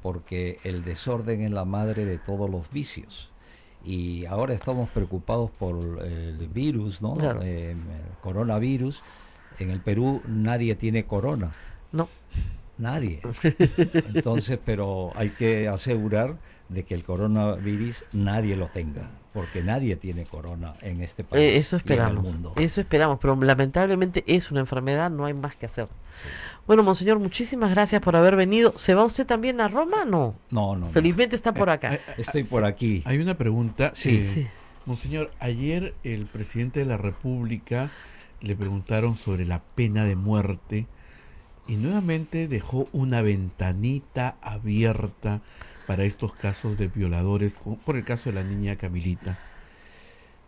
porque el desorden es la madre de todos los vicios. Y ahora estamos preocupados por el virus, ¿no? Claro. El coronavirus. En el Perú nadie tiene corona, No. nadie. Entonces, pero hay que asegurar de que el coronavirus nadie lo tenga, porque nadie tiene corona en este país. Eso y en el esperamos, mundo. pero lamentablemente es una enfermedad, no hay más que hacer. Bueno, monseñor, muchísimas gracias por haber venido. ¿Se va usted también a Roma? No. No. Felizmente está por acá. Estoy por aquí. Hay una pregunta. Sí. Sí. Monseñor, ayer el presidente de la República le preguntaron sobre la pena de muerte y nuevamente dejó una ventanita abierta para estos casos de violadores, como por el caso de la niña Camilita.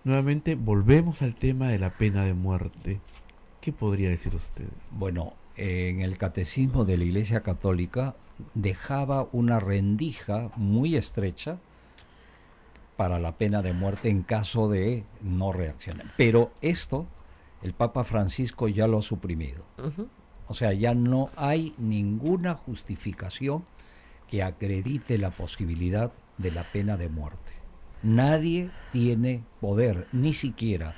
Nuevamente volvemos al tema de la pena de muerte. ¿Qué podría decir usted? Bueno, en el catecismo de la Iglesia Católica dejaba una rendija muy estrecha para la pena de muerte en caso de no reaccionar. Pero esto, el Papa Francisco ya lo ha suprimido. Ujú. O sea, ya no hay ninguna justificación que acredite la posibilidad de la pena de muerte. Nadie tiene poder, ni siquiera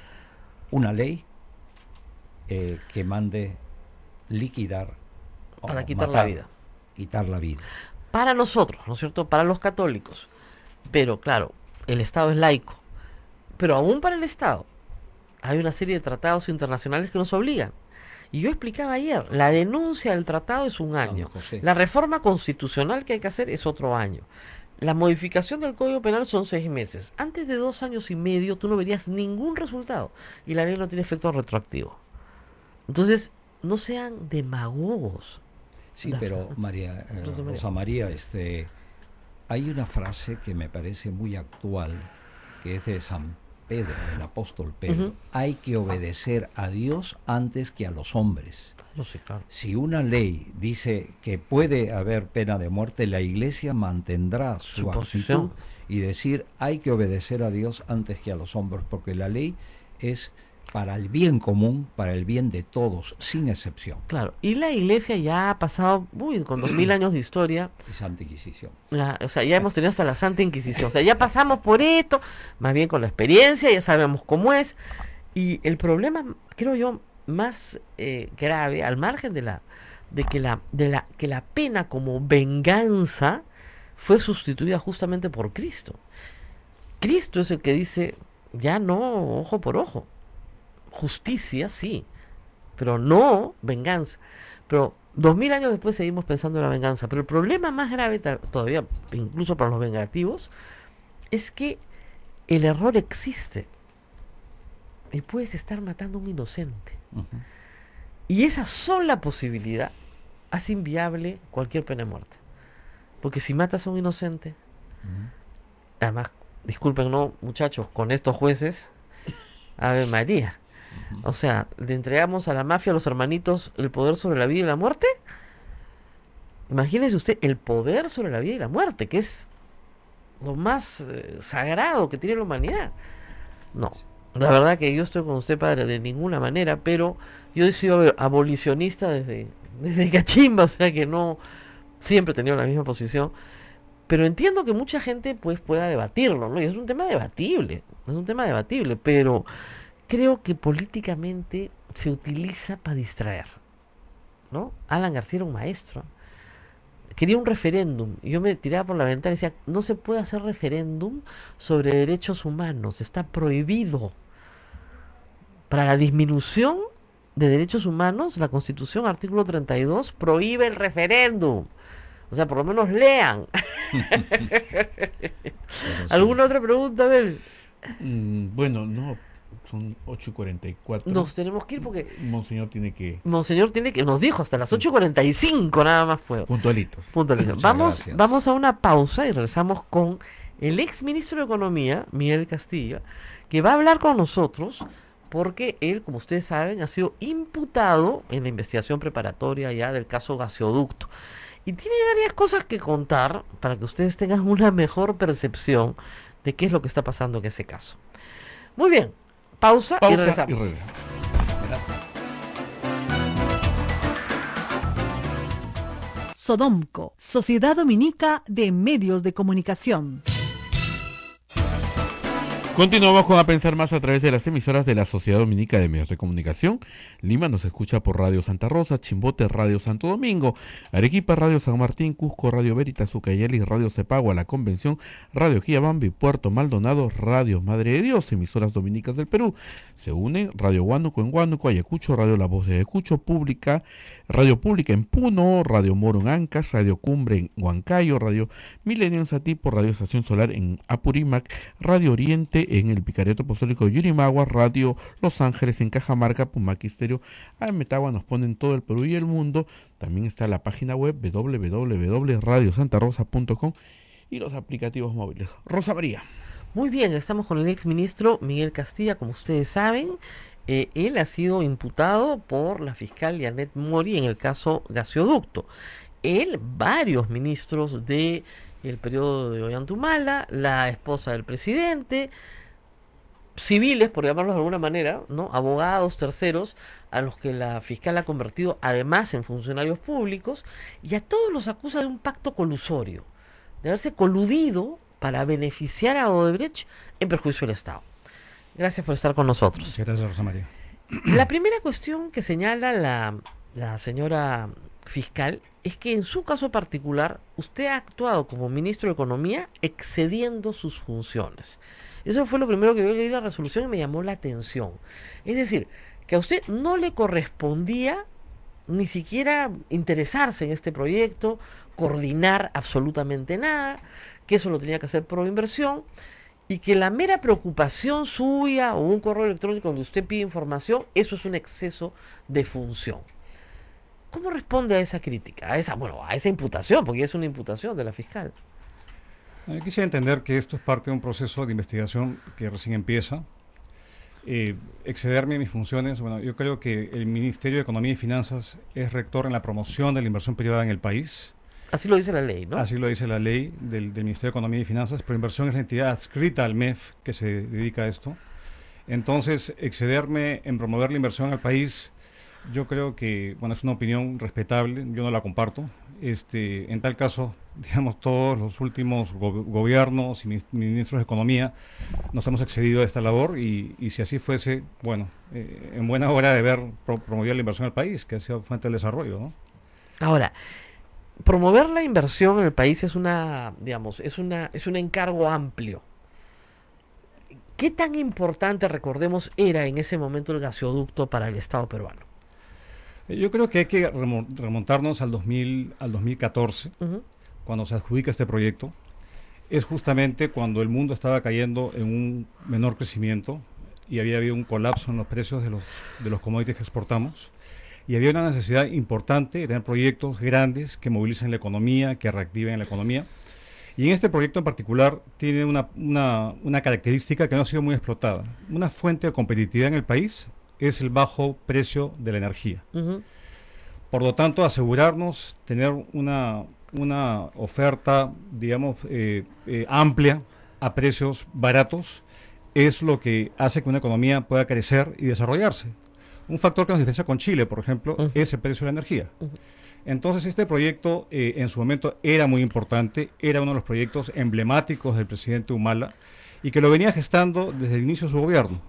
una ley que mande liquidar o Para quitar matar, la vida. Quitar la vida. Para nosotros, ¿no es cierto? Para los católicos. Pero claro, el Estado es laico. Pero aún para el Estado hay una serie de tratados internacionales que nos obligan. Y yo explicaba ayer, la denuncia del tratado es un año, la reforma constitucional que hay que hacer es otro año. La modificación del Código Penal son 6 meses. Antes de 2 años y medio tú no verías ningún resultado y la ley no tiene efecto retroactivo. Entonces, no sean demagogos. Sí, pero Rosa María, hay una frase que me parece muy actual, que es de San Pedro, el apóstol Pedro. Hay que obedecer a Dios antes que a los hombres. Sí, claro. Si una ley dice que puede haber pena de muerte, la Iglesia mantendrá su actitud y decir hay que obedecer a Dios antes que a los hombres, porque la ley es para el bien común, para el bien de todos, sin excepción. Claro, y la Iglesia ya ha pasado, con 2000 años de historia. Y Santa Inquisición. O sea, ya hemos tenido hasta la Santa Inquisición. O sea, ya pasamos por esto, más bien con la experiencia, ya sabemos cómo es. Y el problema, creo yo, más grave, al margen que la pena como venganza fue sustituida justamente por Cristo. Cristo es el que dice, ya no ojo por ojo. Justicia, sí, pero no venganza. Pero 2000 años después seguimos pensando en la venganza. Pero el problema más grave todavía, incluso para los vengativos, es que el error existe y puedes estar matando a un inocente. Y esa sola posibilidad hace inviable cualquier pena de muerte. Porque si matas a un inocente, además, disculpen, no, muchachos, con estos jueces, Ave María. O sea, ¿le entregamos a la mafia, a los hermanitos, el poder sobre la vida y la muerte? Imagínese usted el poder sobre la vida y la muerte, que es lo más sagrado que tiene la humanidad. No, la verdad que yo estoy con usted, padre, de ninguna manera, pero yo he sido abolicionista desde cachimba, o sea que no siempre he tenido la misma posición. Pero entiendo que mucha gente pues pueda debatirlo, ¿no? Y es un tema debatible, pero creo que políticamente se utiliza para distraer, ¿no? Alan García era un maestro. Quería un referéndum. Y yo me tiraba por la ventana y decía, no se puede hacer referéndum sobre derechos humanos, está prohibido. Para la disminución de derechos humanos, la Constitución, artículo 32, prohíbe el referéndum. O sea, por lo menos lean. ¿Alguna otra pregunta, Abel? Bueno, no, son 8:44. Nos tenemos que ir porque Monseñor tiene que, nos dijo hasta las 8:45 nada más puedo. Puntualitos. Vamos a una pausa y regresamos con el ex ministro de Economía, Miguel Castilla, que va a hablar con nosotros porque él, como ustedes saben, ha sido imputado en la investigación preparatoria ya del caso Gasoducto. Y tiene varias cosas que contar para que ustedes tengan una mejor percepción de qué es lo que está pasando en ese caso. Muy bien, pausa y regresamos. Sodomco, Sociedad Dominica de Medios de Comunicación. Continuamos con A Pensar Más a través de las emisoras de la Sociedad Dominica de Medios de Comunicación. Lima nos escucha por Radio Santa Rosa, Chimbote, Radio Santo Domingo, Arequipa, Radio San Martín, Cusco, Radio Veritas, Ucayali, Radio Cepagua, La Convención, Radio Quillabambi, Puerto Maldonado, Radio Madre de Dios, emisoras dominicas del Perú. Se unen Radio Huánuco en Huánuco, Ayacucho, Radio La Voz de Ayacucho, Radio Pública en Puno, Radio Moro en Ancash, Radio Cumbre en Huancayo, Radio Milenio en Satipo, Radio Estación Solar en Apurímac, Radio Oriente en el Vicariato Apostólico de Yurimagua, Radio Los Ángeles en Cajamarca, Pumaquisterio, Metagua nos ponen todo el Perú y el mundo. También está la página web www.radiosantarosa.com y los aplicativos móviles. Rosa María. Muy bien, estamos con el exministro Miguel Castilla, como ustedes saben. Él ha sido imputado por la fiscal Yanet Mori en el caso Gasoducto. Varios ministros del periodo de Ollantumala, la esposa del presidente, civiles, por llamarlos de alguna manera, ¿no? Abogados, terceros, a los que la fiscal ha convertido además en funcionarios públicos, y a todos los acusa de un pacto colusorio, de haberse coludido para beneficiar a Odebrecht en perjuicio del Estado. Gracias por estar con nosotros. Gracias, Rosa María. La primera cuestión que señala la señora fiscal es que en su caso particular usted ha actuado como ministro de Economía excediendo sus funciones. Eso fue lo primero que yo leí la resolución y me llamó la atención. Es decir, que a usted no le correspondía ni siquiera interesarse en este proyecto, coordinar absolutamente nada, que eso lo tenía que hacer Proinversión, y que la mera preocupación suya o un correo electrónico donde usted pide información, eso es un exceso de función. ¿Cómo responde a esa crítica? A esa imputación, porque es una imputación de la fiscal. Quisiera entender que esto es parte de un proceso de investigación que recién empieza. Excederme en mis funciones, yo creo que el Ministerio de Economía y Finanzas es rector en la promoción de la inversión privada en el país. Así lo dice la ley, ¿no? Así lo dice la ley del Ministerio de Economía y Finanzas. Proinversión es la entidad adscrita al MEF que se dedica a esto. Entonces, excederme en promover la inversión al país, yo creo que, es una opinión respetable, yo no la comparto. En tal caso, digamos, todos los últimos gobiernos y ministros de Economía nos hemos excedido de esta labor y si así fuese, en buena hora de haber promovido la inversión al país, que ha sido fuente del desarrollo, ¿no? Ahora, promover la inversión en el país es un encargo amplio. ¿Qué tan importante, recordemos, era en ese momento el gasoducto para el Estado peruano? Yo creo que hay que remontarnos al 2014, cuando se adjudica este proyecto. Es justamente cuando el mundo estaba cayendo en un menor crecimiento y había habido un colapso en los precios de los commodities que exportamos. Y había una necesidad importante de tener proyectos grandes que movilicen la economía, que reactiven la economía. Y en este proyecto en particular tiene una característica que no ha sido muy explotada. Una fuente de competitividad en el país es el bajo precio de la energía. Por lo tanto, asegurarnos tener una oferta, amplia a precios baratos es lo que hace que una economía pueda crecer y desarrollarse. Un factor que nos diferencia con Chile, por ejemplo, es el precio de la energía. Entonces, este proyecto en su momento era muy importante, era uno de los proyectos emblemáticos del presidente Humala y que lo venía gestando desde el inicio de su gobierno.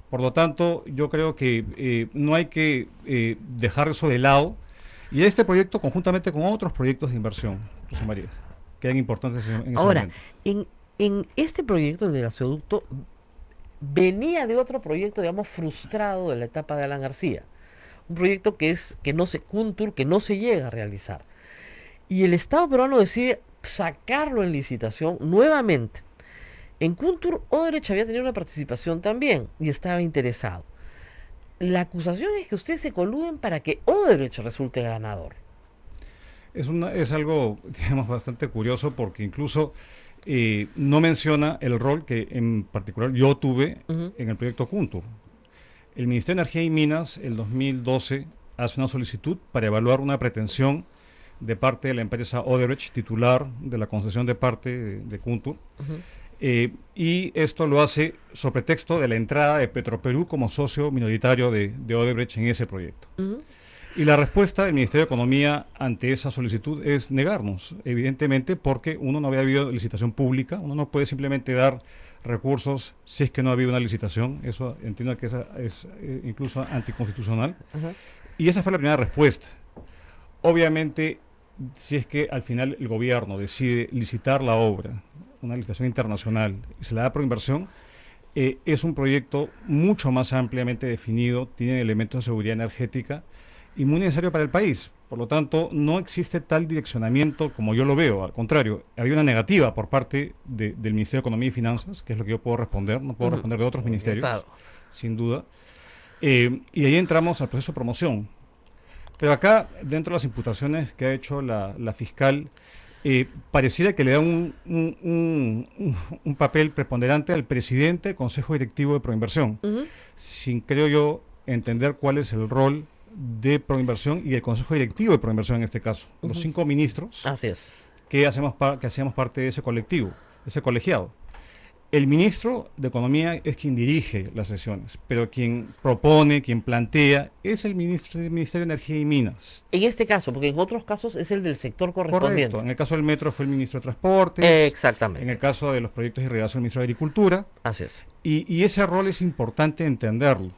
Por lo tanto, yo creo que no hay que dejar eso de lado. Y este proyecto, conjuntamente con otros proyectos de inversión, Rosa María, que eran importantes en ese momento. Ahora, en este proyecto, el de gasoducto, venía de otro proyecto, frustrado de la etapa de Alan García. Un proyecto que no se llega a realizar. Y el Estado peruano decide sacarlo en licitación nuevamente. En Kuntur, Odebrecht había tenido una participación también y estaba interesado. La acusación es que ustedes se coluden para que Odebrecht resulte ganador. Es algo, bastante curioso porque incluso no menciona el rol que en particular yo tuve en el proyecto Kuntur. El Ministerio de Energía y Minas, en 2012, hace una solicitud para evaluar una pretensión de parte de la empresa Odebrecht, titular de la concesión de parte de Kuntur. Y esto lo hace sobre pretexto de la entrada de Petroperú como socio minoritario de Odebrecht en ese proyecto. Y la respuesta del Ministerio de Economía ante esa solicitud es negarnos, evidentemente, porque uno no había habido licitación pública, uno no puede simplemente dar recursos si es que no ha habido una licitación, eso entiendo que es incluso anticonstitucional. Y esa fue la primera respuesta. Obviamente, si es que al final el gobierno decide licitar la obra, una licitación internacional, y se la da Proinversión, es un proyecto mucho más ampliamente definido, tiene elementos de seguridad energética y muy necesario para el país. Por lo tanto, no existe tal direccionamiento como yo lo veo. Al contrario, había una negativa por parte del Ministerio de Economía y Finanzas, que es lo que yo puedo responder, no puedo responder de otros ministerios, claro, sin duda. Y ahí entramos al proceso de promoción. Pero acá, dentro de las imputaciones que ha hecho la fiscal, pareciera que le da un papel preponderante al presidente del Consejo Directivo de Proinversión, sin, creo yo, entender cuál es el rol de Proinversión y el Consejo Directivo de Proinversión en este caso. Los 5 ministros Así es. que hacíamos parte de ese colectivo, ese colegiado. El ministro de Economía es quien dirige las sesiones, pero quien propone, quien plantea, es el Ministerio de Energía y Minas. En este caso, porque en otros casos es el del sector correspondiente. Correcto. En el caso del metro fue el ministro de Transportes. Exactamente. En el caso de los proyectos de irrigación, el ministro de Agricultura. Así es. Y ese rol es importante entenderlo.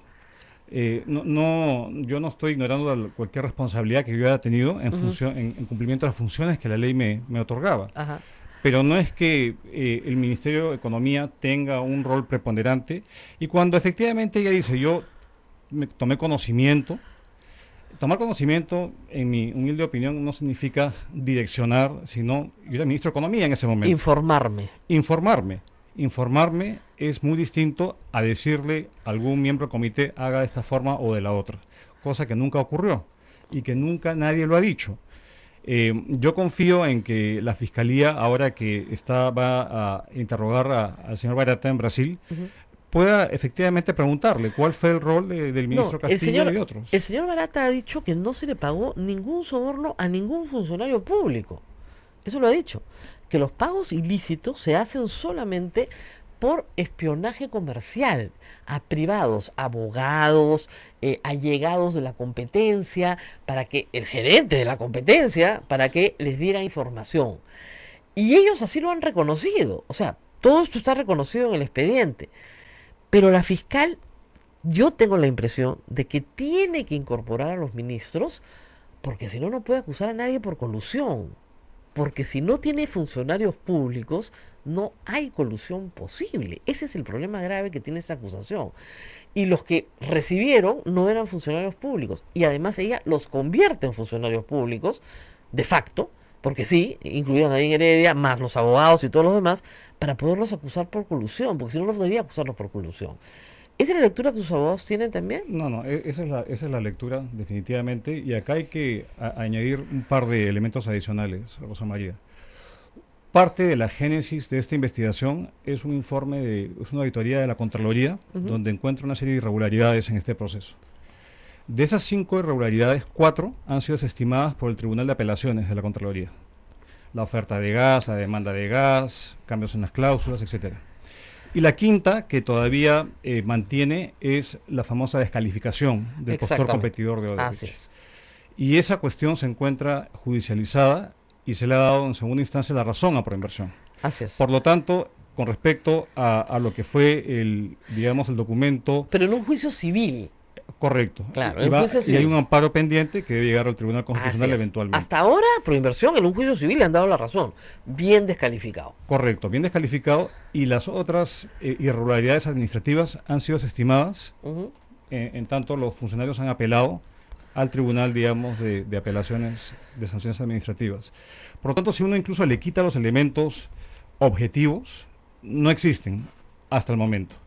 Yo no estoy ignorando cualquier responsabilidad que yo haya tenido en cumplimiento de las funciones que la ley me otorgaba. Ajá. Pero no es que el Ministerio de Economía tenga un rol preponderante, y cuando efectivamente ella dice, yo tomé conocimiento. Tomar conocimiento, en mi humilde opinión, no significa direccionar, sino, yo era ministro de Economía en ese momento. Informarme es muy distinto a decirle a algún miembro del comité haga de esta forma o de la otra, cosa que nunca ocurrió y que nunca nadie lo ha dicho. Yo confío en que la Fiscalía, ahora que va a interrogar al señor Barata en Brasil, pueda efectivamente preguntarle cuál fue el rol del ministro Castillo y de otros. El señor Barata ha dicho que no se le pagó ningún soborno a ningún funcionario público. Eso lo ha dicho. Que los pagos ilícitos se hacen solamente por espionaje comercial a privados, abogados, allegados de la competencia, para que el gerente de la competencia, para que les diera información. Y ellos así lo han reconocido. O sea, todo esto está reconocido en el expediente. Pero la fiscal, yo tengo la impresión de que tiene que incorporar a los ministros, porque si no, no puede acusar a nadie por colusión. Porque si no tiene funcionarios públicos, no hay colusión posible. Ese es el problema grave que tiene esa acusación. Y los que recibieron no eran funcionarios públicos. Y además ella los convierte en funcionarios públicos, de facto, porque sí, incluían a Nadine Heredia, más los abogados y todos los demás, para poderlos acusar por colusión, porque si no, no podría acusarlos por colusión. ¿Esa es la lectura que sus abogados tienen también? No, esa es la lectura, definitivamente, y acá hay que añadir un par de elementos adicionales, Rosa María. Parte de la génesis de esta investigación es un informe, es una auditoría de la Contraloría, donde encuentra una serie de irregularidades en este proceso. De esas 5 irregularidades, 4 han sido desestimadas por el Tribunal de Apelaciones de la Contraloría. La oferta de gas, la demanda de gas, cambios en las cláusulas, etcétera. Y la quinta, que todavía mantiene, es la famosa descalificación del postor competidor de Odebrecht. Y esa cuestión se encuentra judicializada y se le ha dado en segunda instancia la razón a Proinversión. Por lo tanto, con respecto a lo que fue el documento... Pero en un juicio civil. Correcto. Claro, y hay un amparo pendiente que debe llegar al Tribunal Constitucional eventualmente. Hasta ahora, Proinversión en un juicio civil le han dado la razón. Bien descalificado. Correcto, bien descalificado. Y las otras irregularidades administrativas han sido desestimadas, en tanto los funcionarios han apelado al Tribunal, de Apelaciones de Sanciones Administrativas. Por lo tanto, si uno incluso le quita los elementos objetivos, no existen hasta el momento.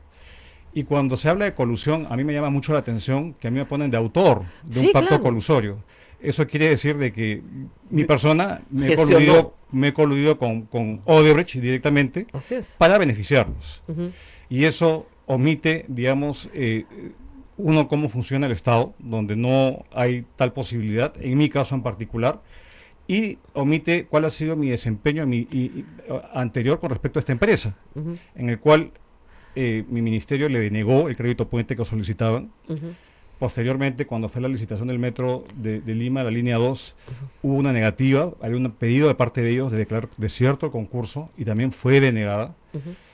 Y cuando se habla de colusión, a mí me llama mucho la atención que a mí me ponen de autor de un pacto colusorio. Eso quiere decir de que mi persona me he coludido con Odebrecht directamente para beneficiarlos. Y eso omite, uno, cómo funciona el Estado, donde no hay tal posibilidad, en mi caso en particular, y omite cuál ha sido mi desempeño anterior con respecto a esta empresa, en el cual mi ministerio le denegó el crédito puente que solicitaban. Posteriormente, cuando fue la licitación del metro de Lima, la línea 2, hubo una negativa, había un pedido de parte de ellos de declarar desierto el concurso y también fue denegada.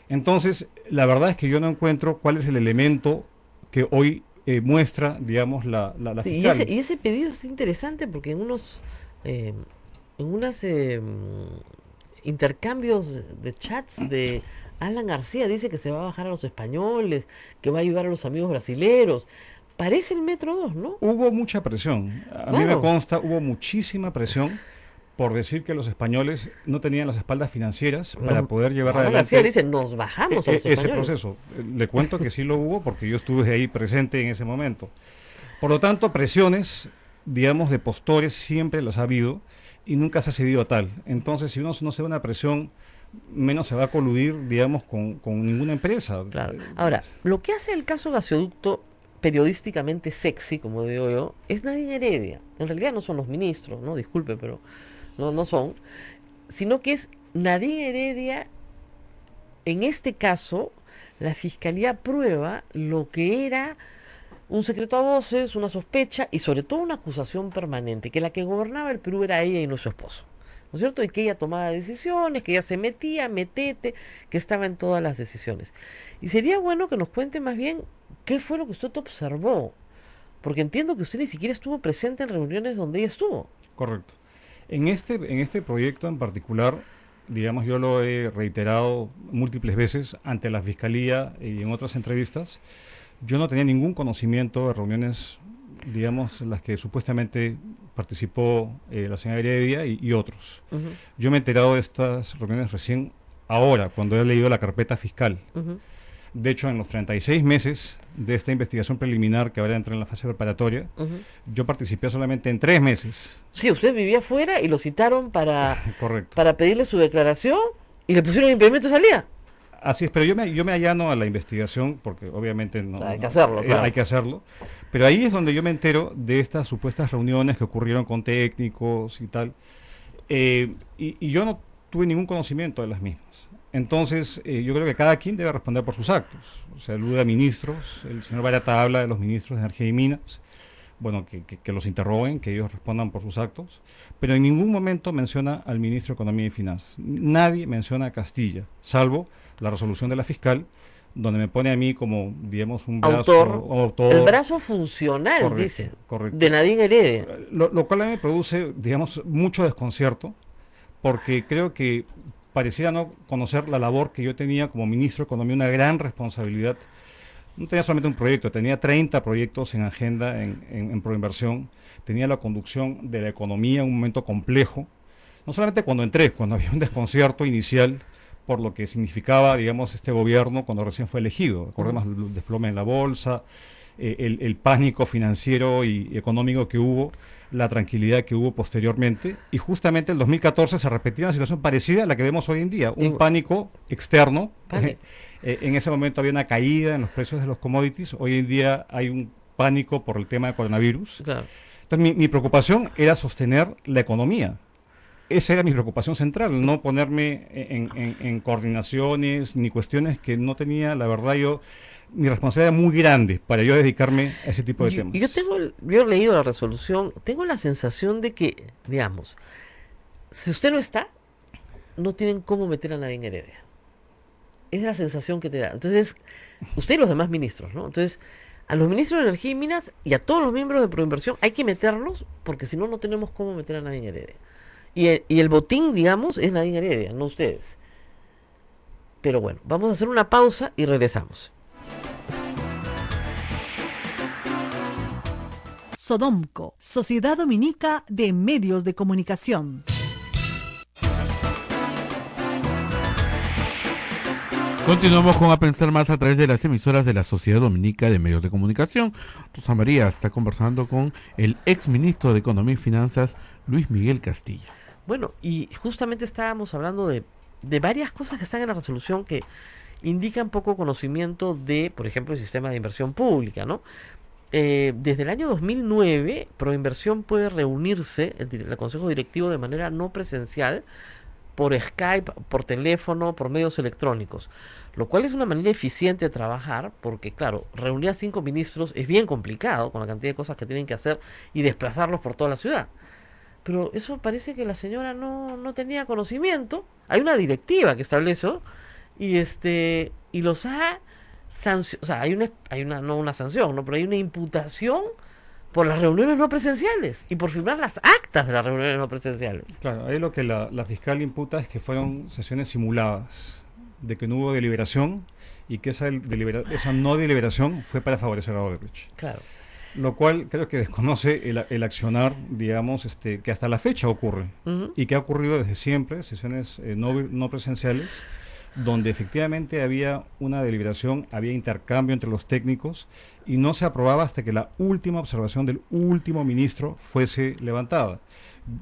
Entonces, la verdad es que yo no encuentro cuál es el elemento que hoy muestra, la fiscal. Y ese pedido es interesante porque en unos intercambios de chats de Alan García dice que se va a bajar a los españoles, que va a ayudar a los amigos brasileros. Parece el Metro 2, ¿no? Hubo mucha presión. A mí me consta, hubo muchísima presión por decir que los españoles no tenían las espaldas financieras para poder llevar adelante. García dice, nos bajamos a los ese proceso. Le cuento que sí lo hubo porque yo estuve ahí presente en ese momento. Por lo tanto, presiones, de postores siempre las ha habido y nunca se ha cedido a tal. Entonces, si uno no se da una presión, menos se va a coludir, con ninguna empresa. Claro. Ahora, lo que hace el caso Gasoducto periodísticamente sexy, como digo yo, es Nadine Heredia. En realidad no son los ministros, ¿no? Disculpe, pero no son. Sino que es Nadine Heredia. En este caso, la Fiscalía prueba lo que era un secreto a voces, una sospecha y sobre todo una acusación permanente, que la que gobernaba el Perú era ella y no su esposo. ¿No es cierto? Y que ella tomaba decisiones, que ella se metía, que estaba en todas las decisiones. Y sería bueno que nos cuente más bien qué fue lo que usted observó, porque entiendo que usted ni siquiera estuvo presente en reuniones donde ella estuvo. Correcto. En este proyecto en particular, yo lo he reiterado múltiples veces ante la Fiscalía y en otras entrevistas, Yo no tenía ningún conocimiento de reuniones, digamos, en las que supuestamente participó la señora Heredia y otros. Yo me he enterado de estas reuniones recién ahora, cuando he leído la carpeta fiscal. De hecho, en los 36 meses de esta investigación preliminar que ahora entra en la fase preparatoria, yo participé solamente en 3 meses. Sí, usted vivía afuera y lo citaron para Correcto. pedirle su declaración y le pusieron impedimento de salida. Así es, pero yo me allano a la investigación porque obviamente no... Hay que hacerlo, claro. Hay que hacerlo. Pero ahí es donde yo me entero de estas supuestas reuniones que ocurrieron con técnicos y tal. Y yo no tuve ningún conocimiento de las mismas. Entonces, yo creo que cada quien debe responder por sus actos. O sea, alude a ministros, el señor Barata habla de los ministros de Energía y Minas, bueno, que los interroguen, que ellos respondan por sus actos, pero en ningún momento menciona al ministro de Economía y Finanzas. Nadie menciona a Castilla, salvo la resolución de la fiscal, donde me pone a mí como, digamos, un brazo... Autor. El brazo funcional, correcto, dice, correcto, de Nadine Heredia. Lo cual a mí me produce, digamos, mucho desconcierto, porque creo que pareciera no conocer la labor que yo tenía como ministro de Economía, una gran responsabilidad. No tenía solamente un proyecto, tenía 30 proyectos en agenda en Proinversión, tenía la conducción de la economía en un momento complejo, no solamente cuando entré, cuando había un desconcierto inicial por lo que significaba, digamos, este gobierno cuando recién fue elegido. Recordemos el desplome en la bolsa, el pánico financiero y económico que hubo, la tranquilidad que hubo posteriormente, y justamente en 2014 se repetía una situación parecida a la que vemos hoy en día, un pánico externo. En ese momento había una caída en los precios de los commodities, hoy en día hay un pánico por el tema del coronavirus. Claro. Entonces mi preocupación era sostener la economía. Esa era mi preocupación central, no ponerme en coordinaciones ni cuestiones que no tenía, la verdad, mi responsabilidad era muy grande para yo dedicarme a ese tipo de temas. Yo he leído la resolución, tengo la sensación de que, digamos, si usted no está, no tienen cómo meter a nadie en Heredia. Es la sensación que te da. Entonces, usted y los demás ministros, ¿no? Entonces, a los ministros de Energía y Minas y a todos los miembros de Proinversión hay que meterlos, porque si no, no tenemos cómo meter a nadie en Heredia. Y el botín, digamos, es Nadine Heredia, no ustedes. Pero bueno, vamos a hacer una pausa y regresamos. Sodomco, Sociedad Dominica de Medios de Comunicación. Continuamos con A Pensar Más a través de las emisoras de la Sociedad Dominica de Medios de Comunicación. Rosa María está conversando con el exministro de Economía y Finanzas, Luis Miguel Castilla. Bueno, y justamente estábamos hablando de varias cosas que están en la resolución que indican poco conocimiento de, por ejemplo, el sistema de inversión pública, ¿no? Desde el año 2009, Proinversión puede reunirse, el Consejo Directivo, de manera no presencial, por Skype, por teléfono, por medios electrónicos, lo cual es una manera eficiente de trabajar, porque claro, reunir a 5 ministros es bien complicado, con la cantidad de cosas que tienen que hacer y desplazarlos por toda la ciudad. Pero eso parece que la señora no tenía conocimiento. Hay una directiva que establece eso y los ha sancionado. O sea, hay una no una sanción, ¿no? Pero hay una imputación por las reuniones no presenciales y por firmar las actas de las reuniones no presenciales. Claro, ahí lo que la fiscal imputa es que fueron sesiones simuladas, de que no hubo deliberación y que esa no deliberación fue para favorecer a Odebrecht. Claro. Lo cual creo que desconoce el accionar, digamos, que hasta la fecha ocurre y que ha ocurrido desde siempre, sesiones no presenciales, donde efectivamente había una deliberación, había intercambio entre los técnicos y no se aprobaba hasta que la última observación del último ministro fuese levantada.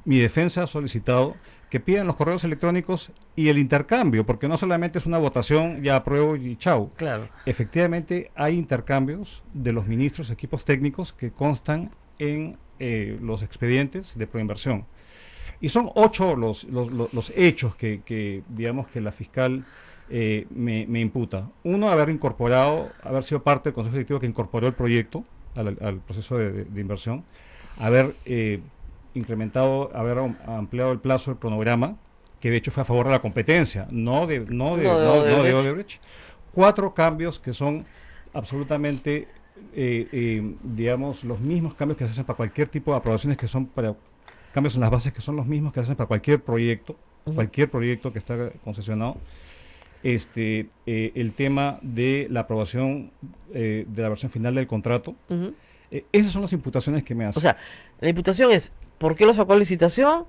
Mi defensa ha solicitado que pidan los correos electrónicos y el intercambio, porque no solamente es una votación, ya apruebo y chau. Claro. Efectivamente hay intercambios de los ministros, equipos técnicos que constan en los expedientes de Proinversión. Y son 8 los hechos que digamos que la fiscal me imputa. Uno, haber sido parte del Consejo Directivo que incorporó el proyecto al proceso de inversión, haber haber ampliado el plazo del cronograma, que de hecho fue a favor de la competencia, no de Odebrecht. 4 cambios que son absolutamente, digamos, los mismos cambios que se hacen para cualquier tipo de aprobaciones, que son para cambios en las bases que son los mismos que se hacen para cualquier proyecto que está concesionado. el tema de la aprobación de la versión final del contrato. Esas son las imputaciones que me hacen. O sea, la imputación es, ¿por qué lo sacó a licitación?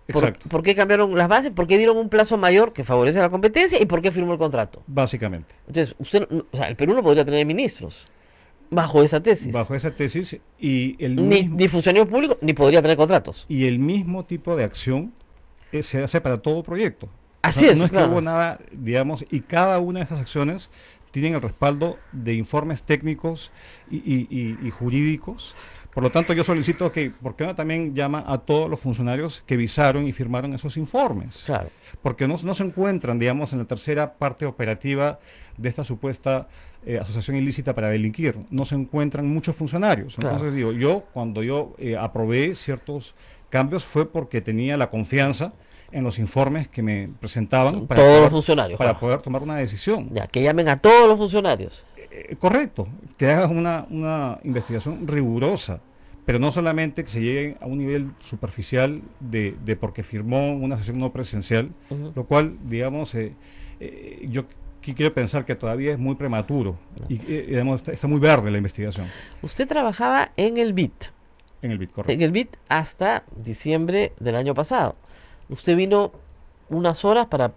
Exacto. ¿Por qué cambiaron las bases? ¿Por qué dieron un plazo mayor que favorece la competencia? ¿Y por qué firmó el contrato? Básicamente. Entonces, el Perú no podría tener ministros bajo esa tesis. Bajo esa tesis y ni funcionarios públicos, ni podría tener contratos. Y el mismo tipo de acción se hace para todo proyecto. Así es, no es claro. que hubo nada, digamos, y cada una de esas acciones tienen el respaldo de informes técnicos y jurídicos. Por lo tanto, yo solicito que, ¿por qué no también llama a todos los funcionarios que visaron y firmaron esos informes? Claro. Porque no se encuentran, digamos, en la tercera parte operativa de esta supuesta asociación ilícita para delinquir. No se encuentran muchos funcionarios. Claro. Entonces, digo, cuando yo aprobé ciertos cambios fue porque tenía la confianza en los informes que me presentaban para todos los funcionarios, para poder tomar una decisión. Ya, que llamen a todos los funcionarios. Correcto, que hagas una investigación rigurosa, pero no solamente que se llegue a un nivel superficial de porque firmó una sesión no presencial, lo cual, digamos, yo quiero pensar que todavía es muy prematuro y digamos, está muy verde la investigación. Usted trabajaba en el BIT. En el BIT, correcto. En el BIT hasta diciembre del año pasado. Usted vino unas horas para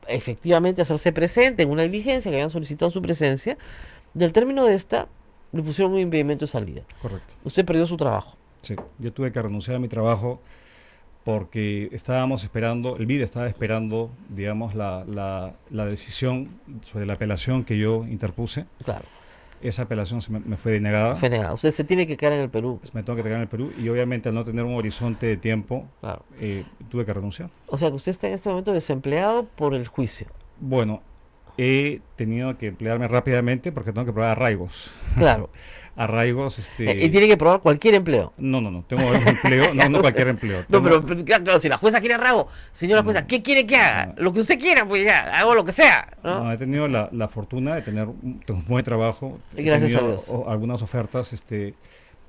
efectivamente hacerse presente en una diligencia que habían solicitado su presencia. Del término de esta, le pusieron un impedimento de salida. Correcto. Usted perdió su trabajo. Sí, yo tuve que renunciar a mi trabajo porque estábamos esperando, el BID estaba esperando, digamos, la decisión sobre la apelación que yo interpuse. Claro. Esa apelación me fue denegada. Fue negada. Usted se tiene que quedar en el Perú. Me tengo que quedar en el Perú y obviamente al no tener un horizonte de tiempo, Claro. tuve que renunciar. O sea que usted está en este momento desempleado por el juicio. Bueno, he tenido que emplearme rápidamente porque tengo que probar arraigos. Claro. Arraigos, y tiene que probar cualquier empleo. No, tengo un empleo, no cualquier empleo. No, pero claro, si la jueza quiere arraigo, señora jueza, ¿qué quiere que haga? Lo que usted quiera, pues ya, hago lo que sea. ¿No? He tenido la fortuna de tener un buen trabajo. Gracias a tenido Dios. Algunas ofertas,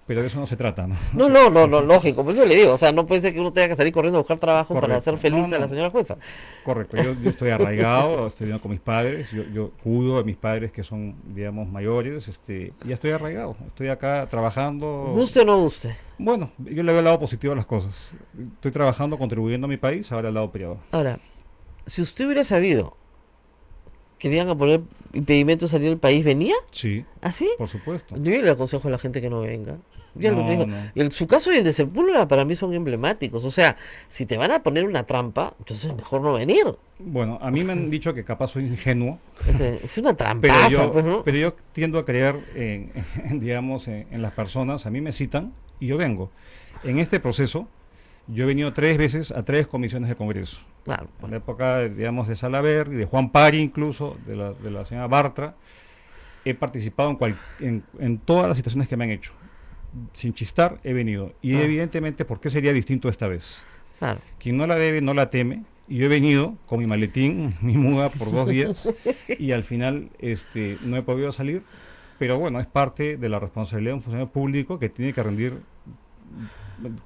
pero de eso no se trata, ¿no? No, lógico, por eso le digo, o sea, no puede ser que uno tenga que salir corriendo a buscar trabajo para Correcto. hacer feliz a la señora jueza. Correcto, yo estoy arraigado, estoy viviendo con mis padres, yo cuido de mis padres que son, digamos, mayores, ya estoy arraigado, estoy acá trabajando. ¿Guste o no guste? Bueno, yo le veo el lado positivo a las cosas. Estoy trabajando, contribuyendo a mi país, ahora el lado privado. Ahora, si usted hubiera sabido que le iban a poner impedimento de salir del país, ¿venía? Sí. ¿Así? Por supuesto. Yo le aconsejo a la gente que no venga. Ya No, lo que dijo. no. Su caso y el de Sepúlveda para mí son emblemáticos. O sea, si te van a poner una trampa, entonces mejor no venir. Bueno, a mí me han dicho que capaz soy ingenuo, Es una trampaza, pues, ¿no? pero yo tiendo a creer digamos, en las personas. A mí me citan y yo vengo. En este proceso, yo he venido 3 veces a 3 comisiones del Congreso. Claro. En la época, digamos, de Salaver y de Juan Pari incluso, de la señora Bartra. He participado en todas las situaciones que me han hecho. Sin chistar, he venido. Y evidentemente, ¿por qué sería distinto esta vez? Claro. Quien no la debe, no la teme. Y yo he venido con mi maletín, mi muda por 2 días. Y al final no he podido salir. Pero bueno, es parte de la responsabilidad de un funcionario público que tiene que rendir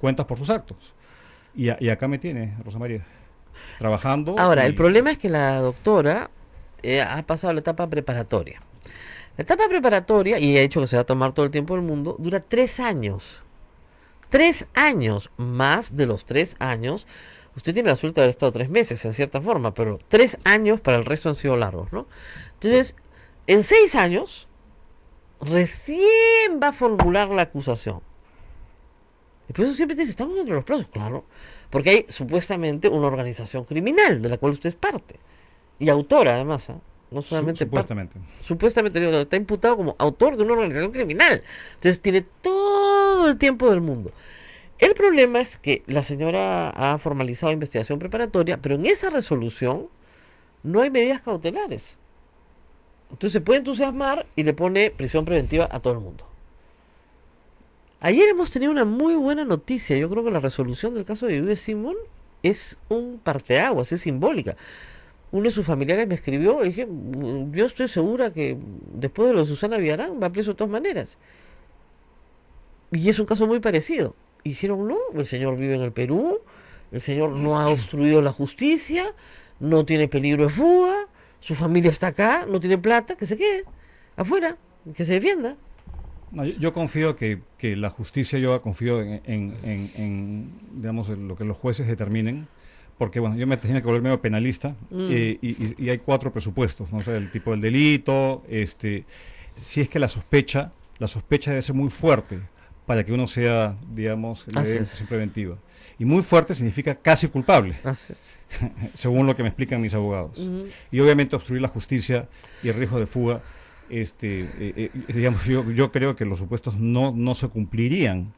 cuentas por sus actos. Y acá me tiene, Rosa María, trabajando. Ahora, el problema es que la doctora ha pasado la etapa preparatoria. La etapa preparatoria, y ha dicho que se va a tomar todo el tiempo del mundo, dura 3 años. 3 años, más de los 3 años. Usted tiene la suerte de haber estado 3 meses, en cierta forma, pero 3 años para el resto han sido largos, ¿no? Entonces, en 6 años, recién va a formular la acusación. Y por eso siempre te dice, estamos entre los plazos, claro. Porque hay supuestamente una organización criminal de la cual usted es parte. Y autora, además, ¿eh? No solamente supuestamente. Supuestamente está imputado como autor de una organización criminal. Entonces tiene todo el tiempo del mundo. El problema es que la señora ha formalizado investigación preparatoria, pero en esa resolución no hay medidas cautelares. Entonces se puede entusiasmar y le pone prisión preventiva a todo el mundo. Ayer hemos tenido una muy buena noticia. Yo creo que la resolución del caso de Yves Simón es un parteaguas, es simbólica. Uno de sus familiares me escribió y dije, yo estoy segura que después de lo de Susana Villarán va preso de todas maneras. Y es un caso muy parecido. Y dijeron, no, el señor vive en el Perú, el señor no ha obstruido la justicia, no tiene peligro de fuga, su familia está acá, no tiene plata, que se quede afuera, que se defienda. No, yo confío que la justicia, yo confío digamos, en lo que los jueces determinen, porque bueno, yo me tenía que volver medio penalista, y hay 4 presupuestos, ¿no? O sea, el tipo del delito, si es que la sospecha debe ser muy fuerte para que uno sea, digamos, le dé prisión preventiva. Y muy fuerte significa casi culpable, según lo que me explican mis abogados. Y obviamente obstruir la justicia y el riesgo de fuga, digamos, yo creo que los supuestos no se cumplirían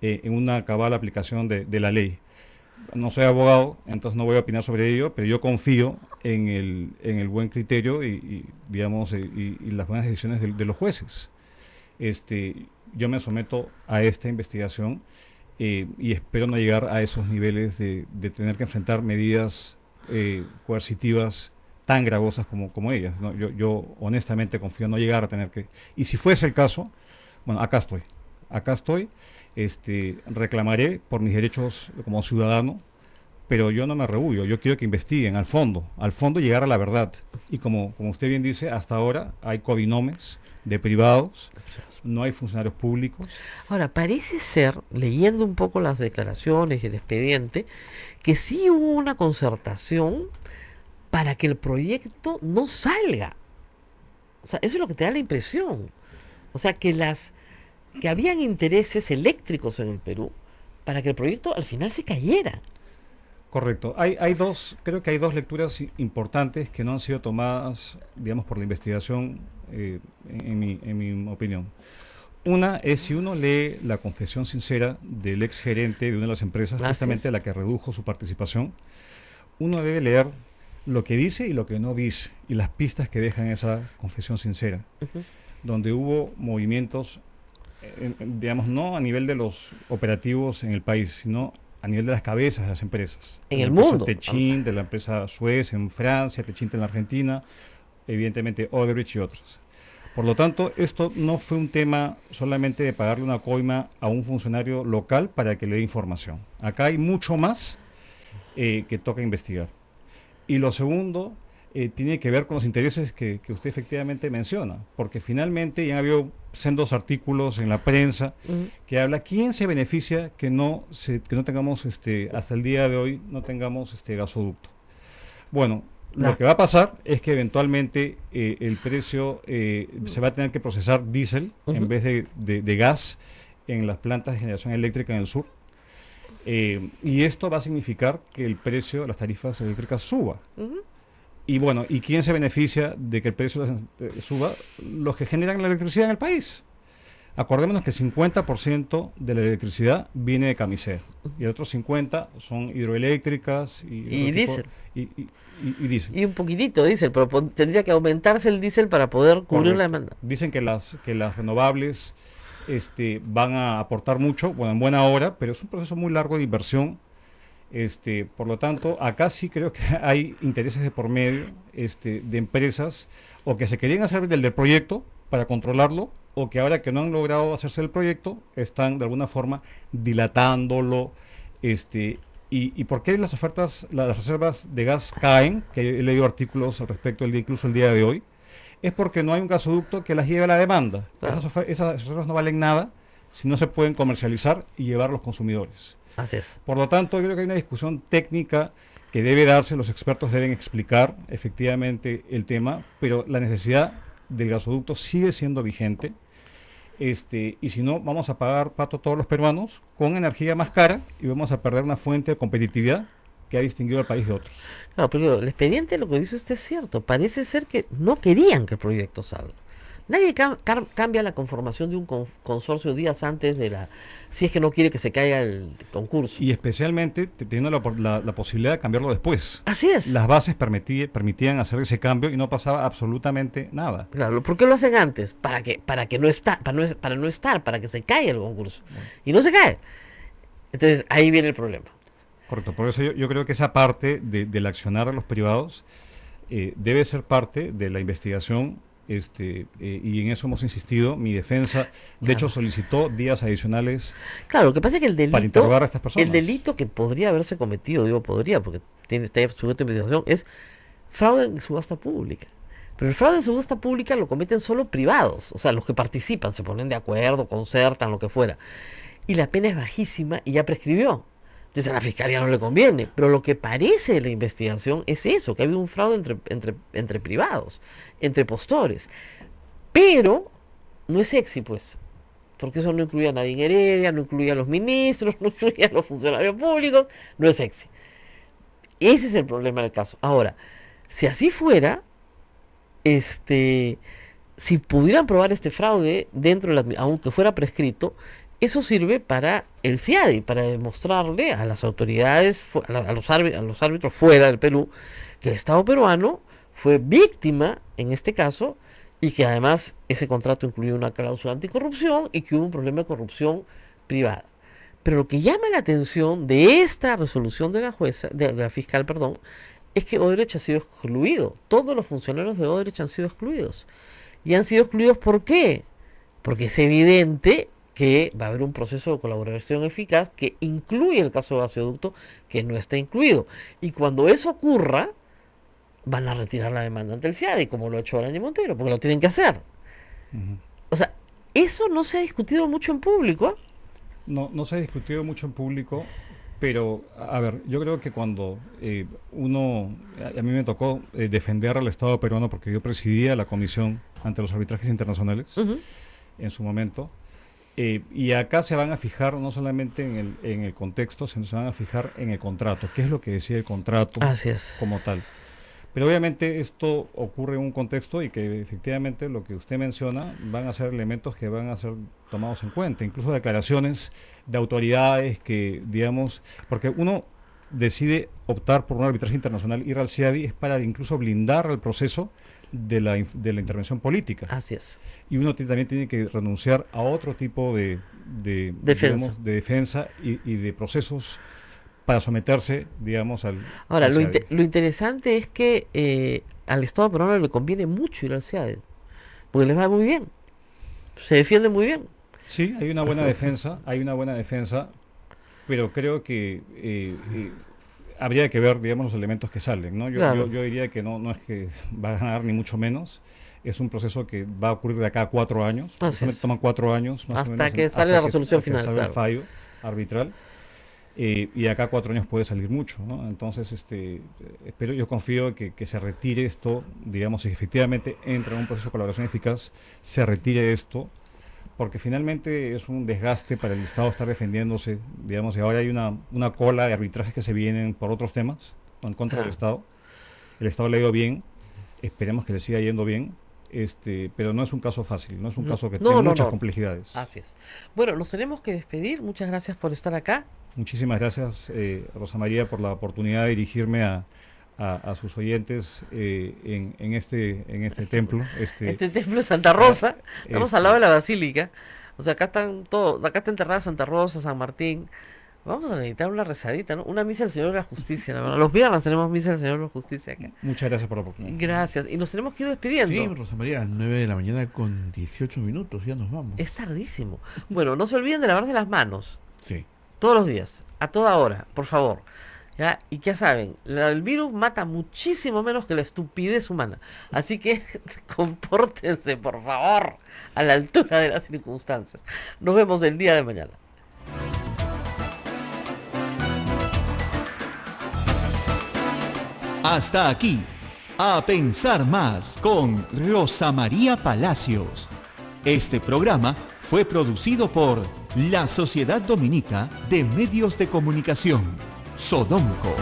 en una cabal aplicación de la ley. No soy abogado, entonces no voy a opinar sobre ello, pero yo confío en el buen criterio digamos, y las buenas decisiones de los jueces. Yo me someto a esta investigación y espero no llegar a esos niveles de tener que enfrentar medidas coercitivas tan gravosas como ellas, ¿no? Yo honestamente confío en no llegar a tener que... Y si fuese el caso, bueno, acá estoy, reclamaré por mis derechos como ciudadano, pero yo no me rehuyo, yo quiero que investiguen al fondo llegar a la verdad. Y como usted bien dice, hasta ahora hay codinomes de privados, no hay funcionarios públicos. Ahora, parece ser, leyendo un poco las declaraciones y el expediente, que sí hubo una concertación para que el proyecto no salga. O sea, eso es lo que te da la impresión. O sea, que habían intereses eléctricos en el Perú para que el proyecto al final se cayera. Correcto. Creo que hay 2 lecturas importantes que no han sido tomadas, digamos, por la investigación, en mi opinión. Una es, si uno lee la confesión sincera del ex gerente de una de las empresas, justamente la que redujo su participación, uno debe leer lo que dice y lo que no dice, y las pistas que deja en esa confesión sincera, donde hubo movimientos, digamos, no a nivel de los operativos en el país, sino a nivel de las cabezas de las empresas. En el mundo. Techint, de la empresa Suez en Francia, Techint en la Argentina, evidentemente Odebrecht y otros. Por lo tanto, esto no fue un tema solamente de pagarle una coima a un funcionario local para que le dé información. Acá hay mucho más que toca investigar. Y lo segundo tiene que ver con los intereses que usted efectivamente menciona, porque finalmente ya ha habido sendos artículos en la prensa que habla quién se beneficia que no tengamos hasta el día de hoy no tengamos gasoducto. Bueno, lo que va a pasar es que eventualmente el precio se va a tener que procesar diésel en vez de gas en las plantas de generación eléctrica en el sur. Y esto va a significar que el precio de las tarifas eléctricas suba. Y bueno, ¿y quién se beneficia de que el precio suba? Los que generan la electricidad en el país. Acordémonos que el 50% de la electricidad viene de camisea y el otro 50% son hidroeléctricas y diésel. Y diésel. Y un poquitito diésel, pero tendría que aumentarse el diésel para poder cubrir la demanda. Dicen que las renovables van a aportar mucho, bueno, en buena hora, pero es un proceso muy largo de inversión. Por lo tanto, acá sí creo que hay intereses de por medio de empresas o que se querían hacer del proyecto para controlarlo, o que ahora que no han logrado hacerse el proyecto, están de alguna forma dilatándolo. ¿Y por qué las reservas de gas caen? Que he leído artículos al respecto incluso el día de hoy. Es porque no hay un gasoducto que las lleve a la demanda. Claro. Esas reservas no valen nada si no se pueden comercializar y llevar a los consumidores. Así es. Por lo tanto, yo creo que hay una discusión técnica que debe darse, los expertos deben explicar efectivamente el tema, pero la necesidad del gasoducto sigue siendo vigente, y si no, vamos a pagar pato todos los peruanos con energía más cara y vamos a perder una fuente de competitividad que ha distinguido al país de otros. Claro, pero el expediente, lo que dice usted es cierto, parece ser que no querían que el proyecto salga. Nadie cambia la conformación de un consorcio días antes si es que no quiere que se caiga el concurso. Y especialmente teniendo la posibilidad de cambiarlo después. Así es. Las bases permitían hacer ese cambio y no pasaba absolutamente nada. Claro, ¿por qué lo hacen antes? Para que no estar, para que se caiga el concurso. Bueno. Y no se cae. Entonces ahí viene el problema. Correcto, por eso yo creo que esa parte del accionar a los privados debe ser parte de la investigación. Y en eso hemos insistido. Mi defensa, de hecho, solicitó días adicionales. Claro, lo que pasa es que el delito, para interrogar a estas personas. El delito que podría haberse cometido, porque está sujeto a investigación, es fraude en subasta pública. Pero el fraude en subasta pública lo cometen solo privados, o sea, los que participan, se ponen de acuerdo, concertan, lo que fuera. Y la pena es bajísima y ya prescribió. Entonces a la fiscalía no le conviene. Pero lo que parece de la investigación es eso, que ha habido un fraude entre privados, entre postores. Pero no es sexy, pues. Porque eso no incluye a Nadine Heredia, no incluye a los ministros, no incluye a los funcionarios públicos. No es sexy. Ese es el problema del caso. Ahora, si así fuera, si pudieran probar este fraude dentro de aunque fuera prescrito, eso sirve para el CIADI, para demostrarle a las autoridades, a los árbitros fuera del Perú, que el Estado peruano fue víctima, en este caso, y que además ese contrato incluía una cláusula anticorrupción y que hubo un problema de corrupción privada. Pero lo que llama la atención de esta resolución de la jueza, de la fiscal, perdón, es que Odebrecht ha sido excluido. Todos los funcionarios de Odebrecht han sido excluidos. ¿Y han sido excluidos por qué? Porque es evidente que va a haber un proceso de colaboración eficaz que incluye el caso de gasoducto, que no está incluido. Y cuando eso ocurra, van a retirar la demanda ante el CIADI, como lo ha hecho Araña Montero, porque lo tienen que hacer. Uh-huh. O sea, eso no se ha discutido mucho en público. No se ha discutido mucho en público, pero, a ver, yo creo que cuando a mí me tocó defender al Estado peruano porque yo presidía la comisión ante los arbitrajes internacionales en su momento, y acá se van a fijar no solamente en el contexto, sino se van a fijar en el contrato, qué es lo que decía el contrato como tal. Pero obviamente esto ocurre en un contexto y que efectivamente lo que usted menciona van a ser elementos que van a ser tomados en cuenta, incluso declaraciones de autoridades que, digamos, porque uno decide optar por un arbitraje internacional, ir al CIADI, es para incluso blindar el proceso de la intervención política. Así es. Y uno también tiene que renunciar a otro tipo de defensa y de procesos para someterse, digamos, al Ahora, al lo interesante es que al Estado peruano le conviene mucho ir al CIADI, porque les va muy bien, se defiende muy bien. Sí, hay una buena defensa, pero creo que habría que ver, digamos, los elementos que salen, ¿no? Yo diría que no es que va a ganar ni mucho menos, es un proceso que va a ocurrir de acá a 4 años, toma 4 años más o menos, hasta que sale la resolución final, hasta que salga el fallo arbitral. Y acá 4 años puede salir mucho, ¿no? Entonces, yo confío que se retire esto, digamos, si efectivamente entra en un proceso de colaboración eficaz, se retire esto, porque finalmente es un desgaste para el Estado estar defendiéndose, digamos, y ahora hay una cola de arbitrajes que se vienen por otros temas en contra del Estado. El Estado le ha ido bien, esperemos que le siga yendo bien. Pero no es un caso fácil, no es un caso que tiene muchas complejidades. Así es. Bueno, nos tenemos que despedir. Muchas gracias por estar acá. Muchísimas gracias, Rosa María, por la oportunidad de dirigirme a sus oyentes en este templo. Este templo de Santa Rosa. Estamos al lado de la basílica. O sea, acá está enterrada Santa Rosa, San Martín. Vamos a necesitar una rezadita, ¿no? Una misa del Señor de la Justicia, la verdad. Los viernes tenemos misa del Señor de la Justicia acá. Muchas gracias por la oportunidad. Gracias. Y nos tenemos que ir despidiendo. Sí, Rosa María, 9 de la mañana con 18 minutos, ya nos vamos. Es tardísimo. Bueno, no se olviden de lavarse las manos. Sí. Todos los días, a toda hora, por favor. ¿Ya? Y ya saben, el virus mata muchísimo menos que la estupidez humana. Así que compórtense, por favor, a la altura de las circunstancias. Nos vemos el día de mañana. Hasta aquí, A Pensar Más con Rosa María Palacios. Este programa fue producido por la Sociedad Dominica de Medios de Comunicación, Sodomco.